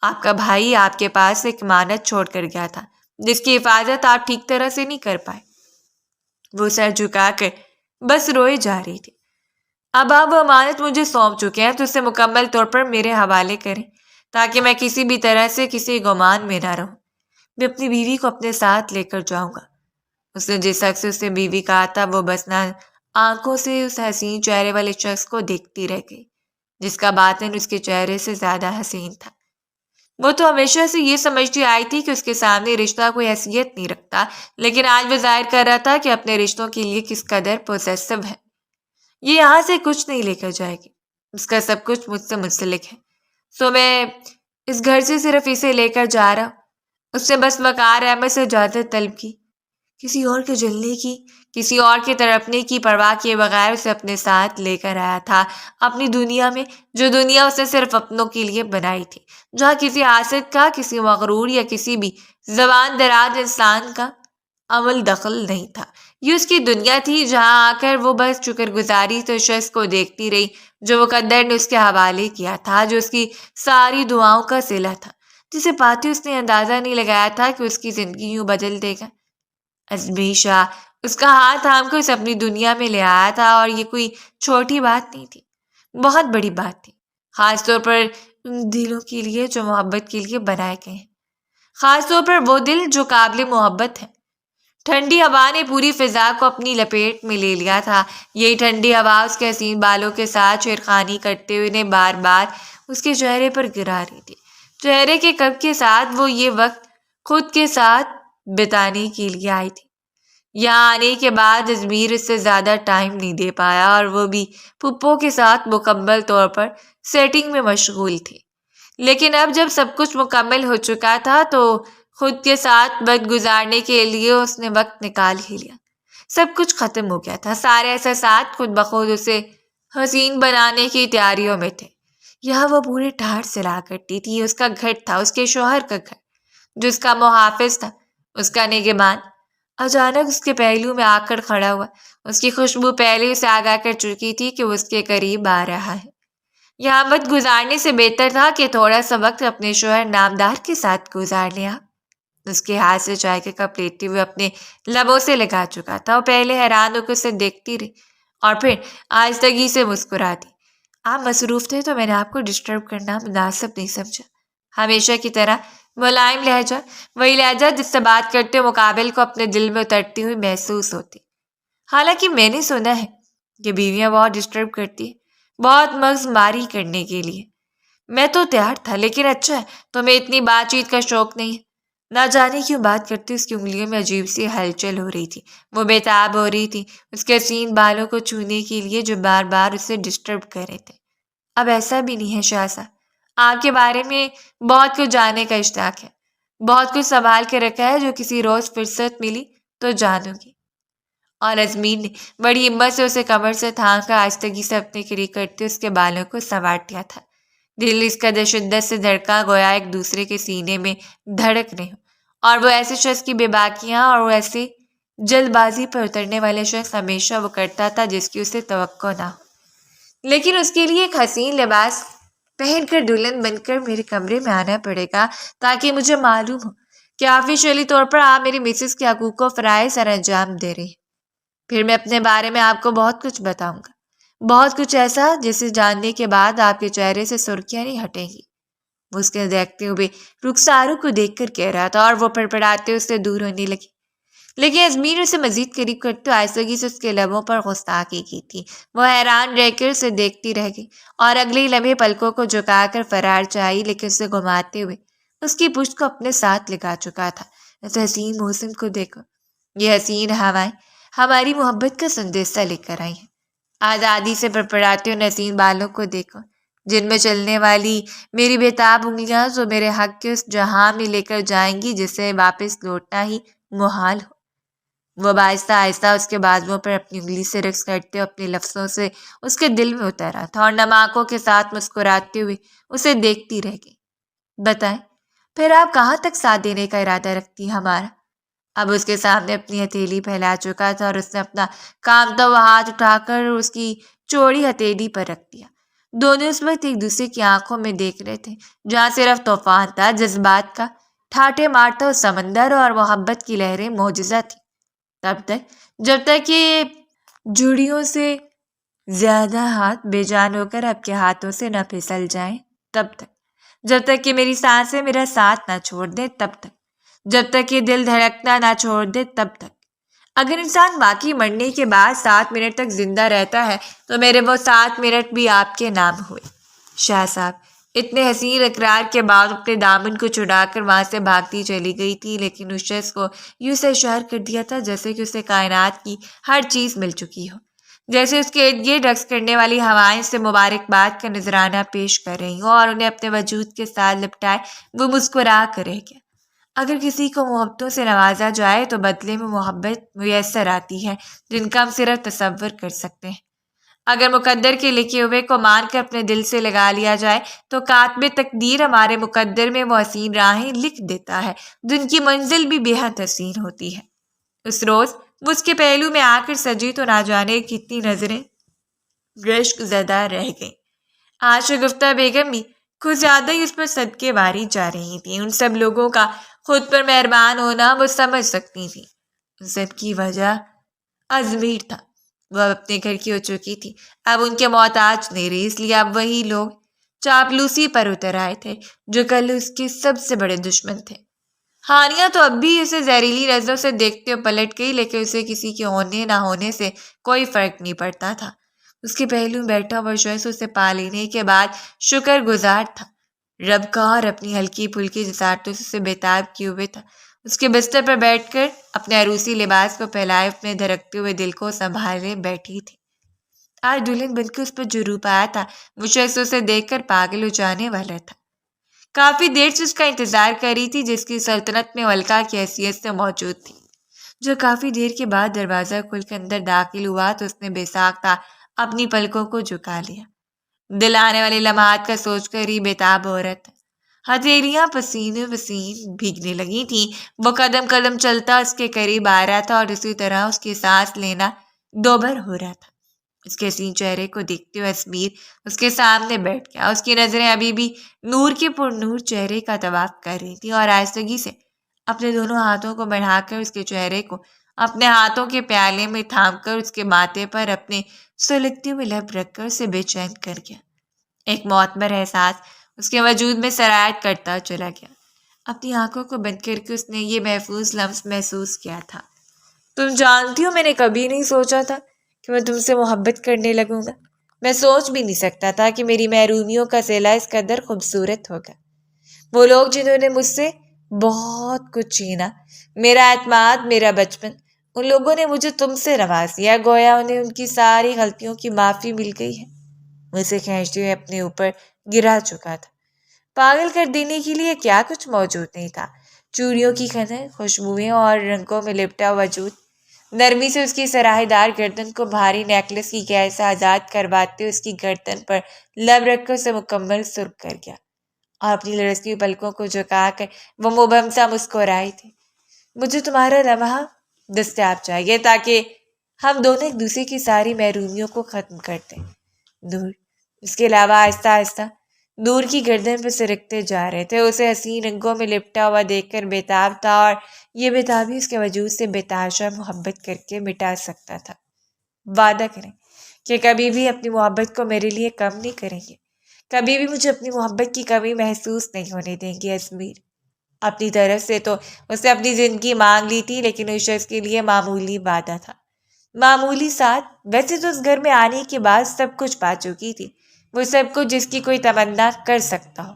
آپ کا بھائی آپ کے پاس ایک امانت چھوڑ کر گیا تھا، جس کی حفاظت آپ ٹھیک طرح سے نہیں کر پائے۔ وہ سر جھکا کر بس روئے جا رہی تھی۔ اب آپ وہ امانت مجھے سونپ چکے ہیں تو اسے مکمل طور پر میرے حوالے کریں، تاکہ میں کسی بھی طرح سے کسی گمان میں نہ رہوں۔ میں اپنی بیوی کو اپنے ساتھ لے کر جاؤں گا۔ اس نے جس حق سے اسے بیوی کہا تھا وہ بس نہ آنکھوں سے اس حسین چہرے والے شخص کو دیکھتی رہ گئی، جس کا باطن اس کے چہرے سے زیادہ حسین تھا۔ وہ تو ہمیشہ سے یہ سمجھتی آئی تھی کہ اس کے سامنے رشتہ کوئی حیثیت نہیں رکھتا، لیکن آج وہ ظاہر کر رہا تھا کہ اپنے رشتوں کے لیے کس قدر پوزیسو ہے۔ یہ یہاں سے کچھ نہیں لے کر جائے گی، اس کا سب کچھ مجھ سے منسلک ہے، سو میں اس گھر سے صرف اسے لے کر جا رہا ہوں۔ اس نے بس وقار احمد سے اجازت طلب کی، کسی اور کے جلنے کی، کسی اور کے تڑپنے کی پرواہ کیے بغیر اسے اپنے ساتھ لے کر آیا تھا، اپنی دنیا میں، جو دنیا اس نے صرف اپنوں کے لیے بنائی تھی، جہاں کسی حاسد کا، کسی مغرور یا کسی بھی زبان دراز انسان کا عمل دخل نہیں تھا۔ یہ اس کی دنیا تھی، جہاں آ کر وہ بس شکر گزاری سے شخص کو دیکھتی رہی جو وہ قدر نے اس کے حوالے کیا تھا، جو اس کی ساری دعاؤں کا صلہ تھا، جسے پاتے اس نے اندازہ نہیں لگایا تھا کہ اس کی زندگی یوں بدل دے گا۔ ازمیر شاہ اس کا ہاتھ تھام کر اسے اپنی دنیا میں لے آیا تھا، اور یہ کوئی چھوٹی بات نہیں تھی، بہت بڑی بات تھی، خاص طور پر ان دلوں کے لیے جو محبت کے لیے بنائے گئے ہیں، خاص طور پر وہ دل جو قابل محبت ہیں۔ ٹھنڈی ہوا نے پوری فضا کو اپنی لپیٹ میں لے لیا تھا۔ یہی ٹھنڈی ہوا اس کے حسین بالوں کے ساتھ چھیڑخانی کرتے ہوئے نے بار بار اس کے چہرے پر گرا رہی تھی۔ چہرے کے قب کے ساتھ وہ یہ وقت خود کے ساتھ بتانے کے لیے آئی تھی۔ یہاں آنے کے بعد ازمیر اس سے زیادہ ٹائم نہیں دے پایا، اور وہ بھی پھپھو کے ساتھ مکمل طور پر سیٹنگ میں مشغول تھی۔ لیکن اب جب سب کچھ مکمل ہو چکا تھا تو خود کے ساتھ وقت گزارنے کے لیے اس نے وقت نکال ہی لیا۔ سب کچھ ختم ہو گیا تھا، سارے احساسات خود بخود اسے حسین بنانے کی تیاریوں میں تھے۔ یہاں وہ پورے ٹھار سے لا کرتی تھی، اس کا گھر تھا، اس کے شوہر کا گھر، جو اس کا محافظ تھا، اس کا نگہبان۔ اچانک اس کے پہلو میں آ کر کھڑا ہوا، اس کی خوشبو پہلے اسے آگاہ کر چکی تھی کہ وہ اس کے قریب آ رہا ہے۔ یہاں وقت گزارنے سے بہتر تھا کہ تھوڑا سا وقت اپنے شوہر نامدار کے ساتھ گزار لیا۔ اس کے ہاتھ سے چائے کا کپ لیتے ہوئے اپنے لبوں سے لگا چکا تھا۔ وہ پہلے حیران ہو کر اسے دیکھتی رہی اور پھر آہستگی سے مسکرا دی۔ آپ مصروف تھے تو میں نے آپ کو ڈسٹرب کرنا مناسب نہیں سمجھا۔ ہمیشہ کی طرح ملائم لہجہ، وہی لہجہ جس سے بات کرتے مقابل کو اپنے دل میں اترتی ہوئی محسوس ہوتی۔ حالانکہ میں نے سنا ہے کہ بیویاں بہت ڈسٹرب کرتی ہیں، بہت مغز ماری کرنے کے لیے۔ میں تو تیار تھا، لیکن اچھا ہے تمہیں اتنی بات چیت کا شوق نہیں ہے۔ نہ جانے کیوں بات کرتے اس کی انگلیوں میں عجیب سی ہلچل ہو رہی تھی، وہ بے تاب ہو رہی تھی اس کے حسین بالوں کو چھونے کے لیے جو بار بار اسے ڈسٹرب کر رہے تھے۔ اب ایسا بھی نہیں ہے شاہ صاحب، آپ کے بارے میں بہت کچھ جاننے کا اشتیاق ہے، بہت کچھ سنبھال کے رکھا ہے جو کسی روز فرصت ملی تو جانوں گی۔ اور ازمیر نے بڑی ہمت سے اسے کمر سے تھام کر آہستگی سے اپنے قریب کرتے اس کے بالوں کو سنوار دیا تھا۔ دل اس قدر شدت سے دھڑکا گویا ایک دوسرے کے سینے میں دھڑک رہے ہوں، اور وہ ایسے شخص کی بے باکیاں اور وہ ایسے جلد بازی پر اترنے والے شخص ہمیشہ وہ کرتا تھا جس کی اسے توقع نہ ہو۔ لیکن اس کے لیے ایک حسین لباس پہن کر دلہن بن کر میرے کمرے میں آنا پڑے گا، تاکہ مجھے معلوم ہو کہ آفیشیلی طور پر آپ میری مسز کے حقوق و فرائض سر انجام دے رہی ہیں۔ پھر میں اپنے بارے میں آپ کو بہت کچھ بتاؤں گا، بہت کچھ ایسا جسے جاننے کے بعد آپ کے چہرے سے سرخیاں نہیں ہٹیں گی۔ وہ اس کے دیکھتے ہوئے رخساروں کو دیکھ کر کہہ رہا تھا، اور وہ پڑپڑاتے اس سے دور ہونے لگی۔ لیکن ازمیر اسے مزید قریب کرتے تو آہستگی سے اس کے لبوں پر گستاخی کی تھی۔ وہ حیران رہ کر اسے دیکھتی رہ گئی اور اگلے لمحے پلکوں کو جھکا کر فرار چاہی، لیکن اسے گھماتے ہوئے اس کی پشت کو اپنے ساتھ لگا چکا تھا۔ اس حسین موسم کو دیکھو، یہ حسین ہوائیں ہماری محبت کا سندیسہ لے کر آئی ہیں۔ آزادی سے پڑپڑاتے ہوئے حسین بالوں کو دیکھو، جن میں چلنے والی میری بےتاب انگلیاں جو میرے حق کے اس جہاں میں لے کر جائیں گی جسے واپس لوٹنا ہی محال ہو۔ وہ آہستہ آہستہ اس کے بازوؤں پر اپنی انگلی سے رقص کرتے اپنے لفظوں سے اس کے دل میں اترا تھا اور نم آنکھوں کے ساتھ مسکراتے ہوئے اسے دیکھتی رہ گئی۔ بتائیں، پھر آپ کہاں تک ساتھ دینے کا ارادہ رکھتی ہمارا؟ اب اس کے سامنے اپنی ہتھیلی پھیلا چکا تھا اور اس نے اپنا کامتا ہوا ہاتھ اٹھا کر اس کی چوڑی ہتھیلی پر رکھ دیا۔ دونوں اس وقت ایک دوسرے کی آنکھوں میں دیکھ رہے تھے، جہاں صرف طوفان تھا، جذبات کا ٹھاٹھے مارتا ہوا سمندر اور محبت کی لہریں معجزہ تھی۔ جب تک یہ جڑیوں سے زیادہ ہاتھ بے جان ہو کر آپ کے ہاتھوں سے نہ پھسل جائیں، تب تک جب تک کہ میری سانسیں میرا ساتھ نہ چھوڑ دیں، تب تک جب تک یہ دل دھڑکنا نہ چھوڑ دے، تب تک۔ اگر انسان واقعی مرنے کے بعد 7 منٹ تک زندہ رہتا ہے تو میرے وہ 7 منٹ بھی آپ کے نام ہوئے۔ شاہ صاحب اتنے حسین اقرار کے بعد اپنے دامن کو چھڑا کر وہاں سے بھاگتی چلی گئی تھی، لیکن اس شخص کو یوں سے اشار کر دیا تھا جیسے کہ اسے کائنات کی ہر چیز مل چکی ہو، جیسے اس کے ارد گرد رقص کرنے والی ہوائیں سے مبارکباد کا نذرانہ پیش کر رہی ہوں اور انہیں اپنے وجود کے ساتھ لپٹائے وہ مسکرا کر رہ گیا۔ اگر کسی کو محبتوں سے نوازا جائے تو بدلے میں محبت میسر آتی ہے جن کا ہم صرف تصور کر سکتے ہیں۔ اگر مقدر کے لکھے ہوئے کو مان کر اپنے دل سے لگا لیا جائے تو کاتب تقدیر ہمارے مقدر میں وہ حسین راہیں لکھ دیتا ہے جن کی منزل بھی بے حد حسین ہوتی ہے۔ اس روز وہ اس کے پہلو میں آ کر سجی تو نہ جانے کتنی نظریں رشک زدہ رہ گئیں۔ آج شگفتہ بیگم بھی کچھ زیادہ ہی اس پر صدقے واری جا رہی تھی۔ ان سب لوگوں کا خود پر مہربان ہونا وہ سمجھ سکتی تھی۔ ان سب کی وجہ ازمیر تھا۔ وہ اب اپنے گھر کی ہو چکی تھی، اب ان کے محتاج نہیں رہی، اس لیے اب وہی لوگ چاپلوسی پر اتر آئے تھے جو کل اس کے سب سے بڑے دشمن تھے۔ ہانیہ تو اب بھی اسے زہریلی نظروں سے دیکھتے ہوئے پلٹ گئی، لیکن اسے کسی کے ہونے نہ ہونے سے کوئی فرق نہیں پڑتا تھا۔ اس کے پہلو بیٹھا وہ شخص اسے پا لینے کے بعد شکر گزار تھا رب کا اور اپنی ہلکی پھلکی جسارتوں سے اسے بےتاب کیے ہوئے تھا۔ اس کے بستر پر بیٹھ کر اپنے عروسی لباس کو پھیلائے اپنے دھڑکتے ہوئے دل کو سنبھالے بیٹھی تھی۔ آج دلہن بن کے اس پر جو روپ آیا تھا وہ شخص اسے دیکھ کر پاگل ہو جانے والا تھا۔ کافی دیر سے اس کا انتظار کر رہی تھی، جس کی سلطنت میں ملکہ کی حیثیت سے موجود تھی۔ جو کافی دیر کے بعد دروازہ کھل کر اندر داخل ہوا تو اس نے بے ساختہ اپنی پلکوں کو جھکا لیا۔ دل آنے والے لمحات کا سوچ کر ہی بےتاب عورت ہتھیلیاں پسینے پسین بھیگنے لگی تھیں۔ وہ قدم قدم چلتا اس کے قریب آ رہا تھا اور اسی طرح اس کی سانس لینا دوبر ہو رہا تھا۔ اس کے حسین چہرے کو دیکھتے ہوئے ازمیر اس کے سامنے بیٹھ گیا۔ اس کی نظریں ابھی بھی نور کے پر نور چہرے کا طواف کر رہی تھی اور آہستگی سے اپنے دونوں ہاتھوں کو بڑھا کر اس کے چہرے کو اپنے ہاتھوں کے پیالے میں تھام کر اس کے ماتھے پر اپنے سلگتے ہوئے لب رکھ کر اسے بے چین کر گیا۔ ایک معتبر احساس اس کے وجود میں سرایت کرتا چلا گیا۔ اپنی آنکھوں کو بند کر کے اس نے یہ محفوظ لمس محسوس کیا تھا۔ تم جانتی ہو، میں نے کبھی نہیں سوچا تھا کہ میں تم سے محبت کرنے لگوں گا۔ میں سوچ بھی نہیں سکتا تھا کہ میری محرومیوں کا صلہ اس قدر خوبصورت ہوگا۔ وہ لوگ جنہوں نے مجھ سے بہت کچھ چھینا، میرا اعتماد، میرا بچپن، ان لوگوں نے مجھے تم سے نواز دیا، گویا انہیں ان کی ساری غلطیوں کی معافی مل گئی ہے۔ مجھے کھینچتے ہوئے اپنے اوپر گرا چکا تھا۔ پاگل کر دینے کے لیے کیا کچھ موجود نہیں تھا۔ چوڑیوں کی کھنن، خوشبوئیں اور رنگوں میں لپٹا وجود نرمی سے اس کی سراہی دار گردن کو بھاری نیکلس کی قید سے آزاد کرواتے اس کی گردن پر لب رکھ کر اسے مکمل سرخ کر گیا اور اپنی لڑزتی ہوئی پلکوں کو جھکا کر وہ مبہم سا مسکرائی تھی۔ مجھے تمہارا لمحہ دستیاب چاہیے تاکہ ہم دونوں ایک دوسرے کی ساری محرومیوں کو ختم کر دیں۔ دور اس کے علاوہ آہستہ آہستہ دور کی گردن پہ سرکتے جا رہے تھے۔ اسے حسین رنگوں میں لپٹا ہوا دیکھ کر بےتاب تھا اور یہ بےتابی اس کے وجود سے بتحاشا محبت کر کے مٹا سکتا تھا۔ وعدہ کریں کہ کبھی بھی اپنی محبت کو میرے لیے کم نہیں کریں گے، کبھی بھی مجھے اپنی محبت کی کمی محسوس نہیں ہونے دیں گے ازمیر۔ اپنی طرف سے تو اس نے اپنی زندگی مانگ لی تھی، لیکن اس شخص کے لیے معمولی وعدہ تھا، معمولی ساتھ۔ ویسے تو اس گھر میں آنے کے بعد سب کچھ پا چکی تھی، وہ سب کچھ جس کی کوئی تمنا کر سکتا ہو۔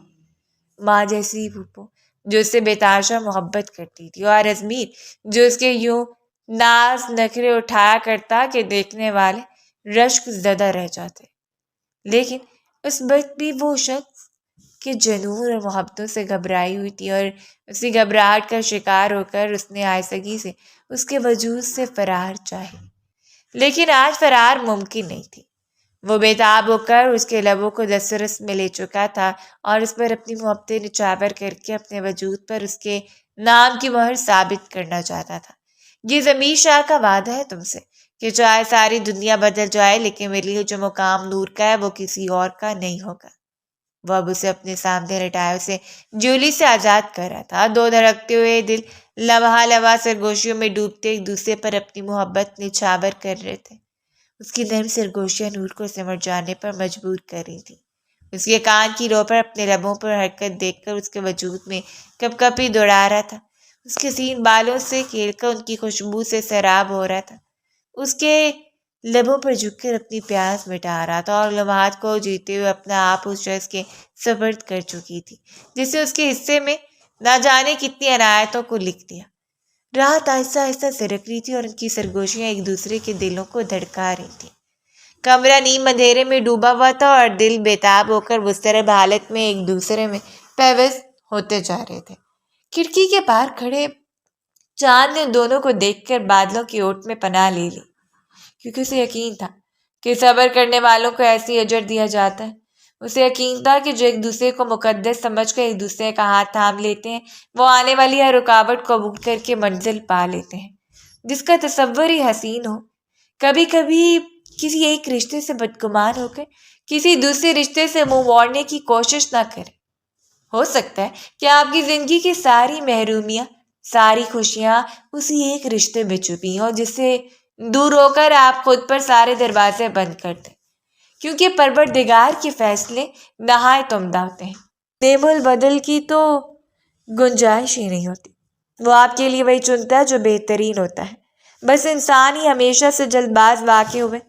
ماں جیسی پھوپھو جو اس سے بے تحاشا محبت کرتی تھی، اور ازمیر جو اس کے یوں ناز نخرے اٹھایا کرتا کہ دیکھنے والے رشک زدہ رہ جاتے۔ لیکن اس وقت بھی وہ شخص کہ جنون اور محبتوں سے گھبرائی ہوئی تھی، اور اسی گھبراہٹ کا شکار ہو کر اس نے آہستگی سے اس کے وجود سے فرار چاہی، لیکن آج فرار ممکن نہیں تھی۔ وہ بےتاب ہو کر اس کے لبوں کو دسترس میں لے چکا تھا، اور اس پر اپنی محبتیں نچھاور کر کے اپنے وجود پر اس کے نام کی مہر ثابت کرنا چاہتا تھا۔ یہ ضمیر شاہ کا وعدہ ہے تم سے کہ چاہے ساری دنیا بدل جائے، لیکن میرے لیے جو مقام نور کا ہے وہ کسی اور کا نہیں ہوگا۔ وہ اب اسے اپنے سامنے لٹائے اسے جولی سے آزاد کر رہا تھا۔ دو دھڑکتے ہوئے دل لمحہ لمحہ سرگوشیوں میں ڈوبتے ایک دوسرے پر اپنی محبت نچھاور کر رہے تھے۔ اس کی نرم سرگوشیاں نور کو سمٹ جانے پر مجبور کر رہی تھی۔ اس کے کان کی رو پر اپنے لبوں پر حرکت دیکھ کر اس کے وجود میں کپ کپی دوڑا رہا تھا۔ اس کے سین بالوں سے کھیل کر ان کی خوشبو سے سیراب ہو رہا تھا۔ اس کے لبوں پر جھک کر اپنی پیاس مٹا رہا تھا، اور لمحات کو جیتے ہوئے اپنا آپ اس شخص کے سپرد کر چکی تھی جس نے اس کے حصے میں نہ جانے کتنی عنایتوں کو لکھ دیا۔ رات آہستہ آہستہ سرک رہی تھی، اور ان کی سرگوشیاں ایک دوسرے کے دلوں کو دھڑکا رہی تھیں۔ کمرہ نیم اندھیرے میں ڈوبا ہوا تھا، اور دل بےتاب ہو کر مضطرب حالت میں ایک دوسرے میں پیوست ہوتے جا رہے تھے۔ کھڑکی کے پار کھڑے چاند نے ان دونوں کو دیکھ کر بادلوں کی اوٹ میں پناہ لے لی، کیونکہ اسے یقین تھا کہ صبر کرنے والوں کو ایسی اجر دیا جاتا ہے۔ اسے یقین تھا کہ جو ایک دوسرے کو مقدس سمجھ کر ایک دوسرے کا ہاتھ تھام لیتے ہیں، وہ آنے والی ہر رکاوٹ کو قبول کر کے منزل پا لیتے ہیں، جس کا تصور ہی حسین ہو۔ کبھی کبھی کسی ایک رشتے سے بدگمان ہو کر کسی دوسرے رشتے سے منہ موڑنے کی کوشش نہ کریں۔ ہو سکتا ہے کہ آپ کی زندگی کی ساری محرومیاں، ساری خوشیاں اسی ایک رشتے میں چھپی ہوں، جس سے دور ہو کر آپ خود پر سارے دروازے بند کر دیں، کیونکہ پروردگار کے فیصلے نہایت عمدہ ہوتے ہیں۔ نعم البدل کی تو گنجائش ہی نہیں ہوتی۔ وہ آپ کے لیے وہی چنتا ہے جو بہترین ہوتا ہے، بس انسان ہی ہمیشہ سے جلد باز واقع ہوئے۔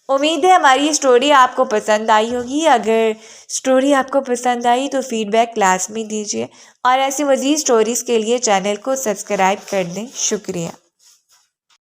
امید ہے ہماری یہ سٹوری آپ کو پسند آئی ہوگی۔ اگر سٹوری آپ کو پسند آئی تو فیڈ بیک لازمی دیجیے، اور ایسی مزید سٹوریز کے لیے چینل کو سبسکرائب کر دیں۔ شکریہ۔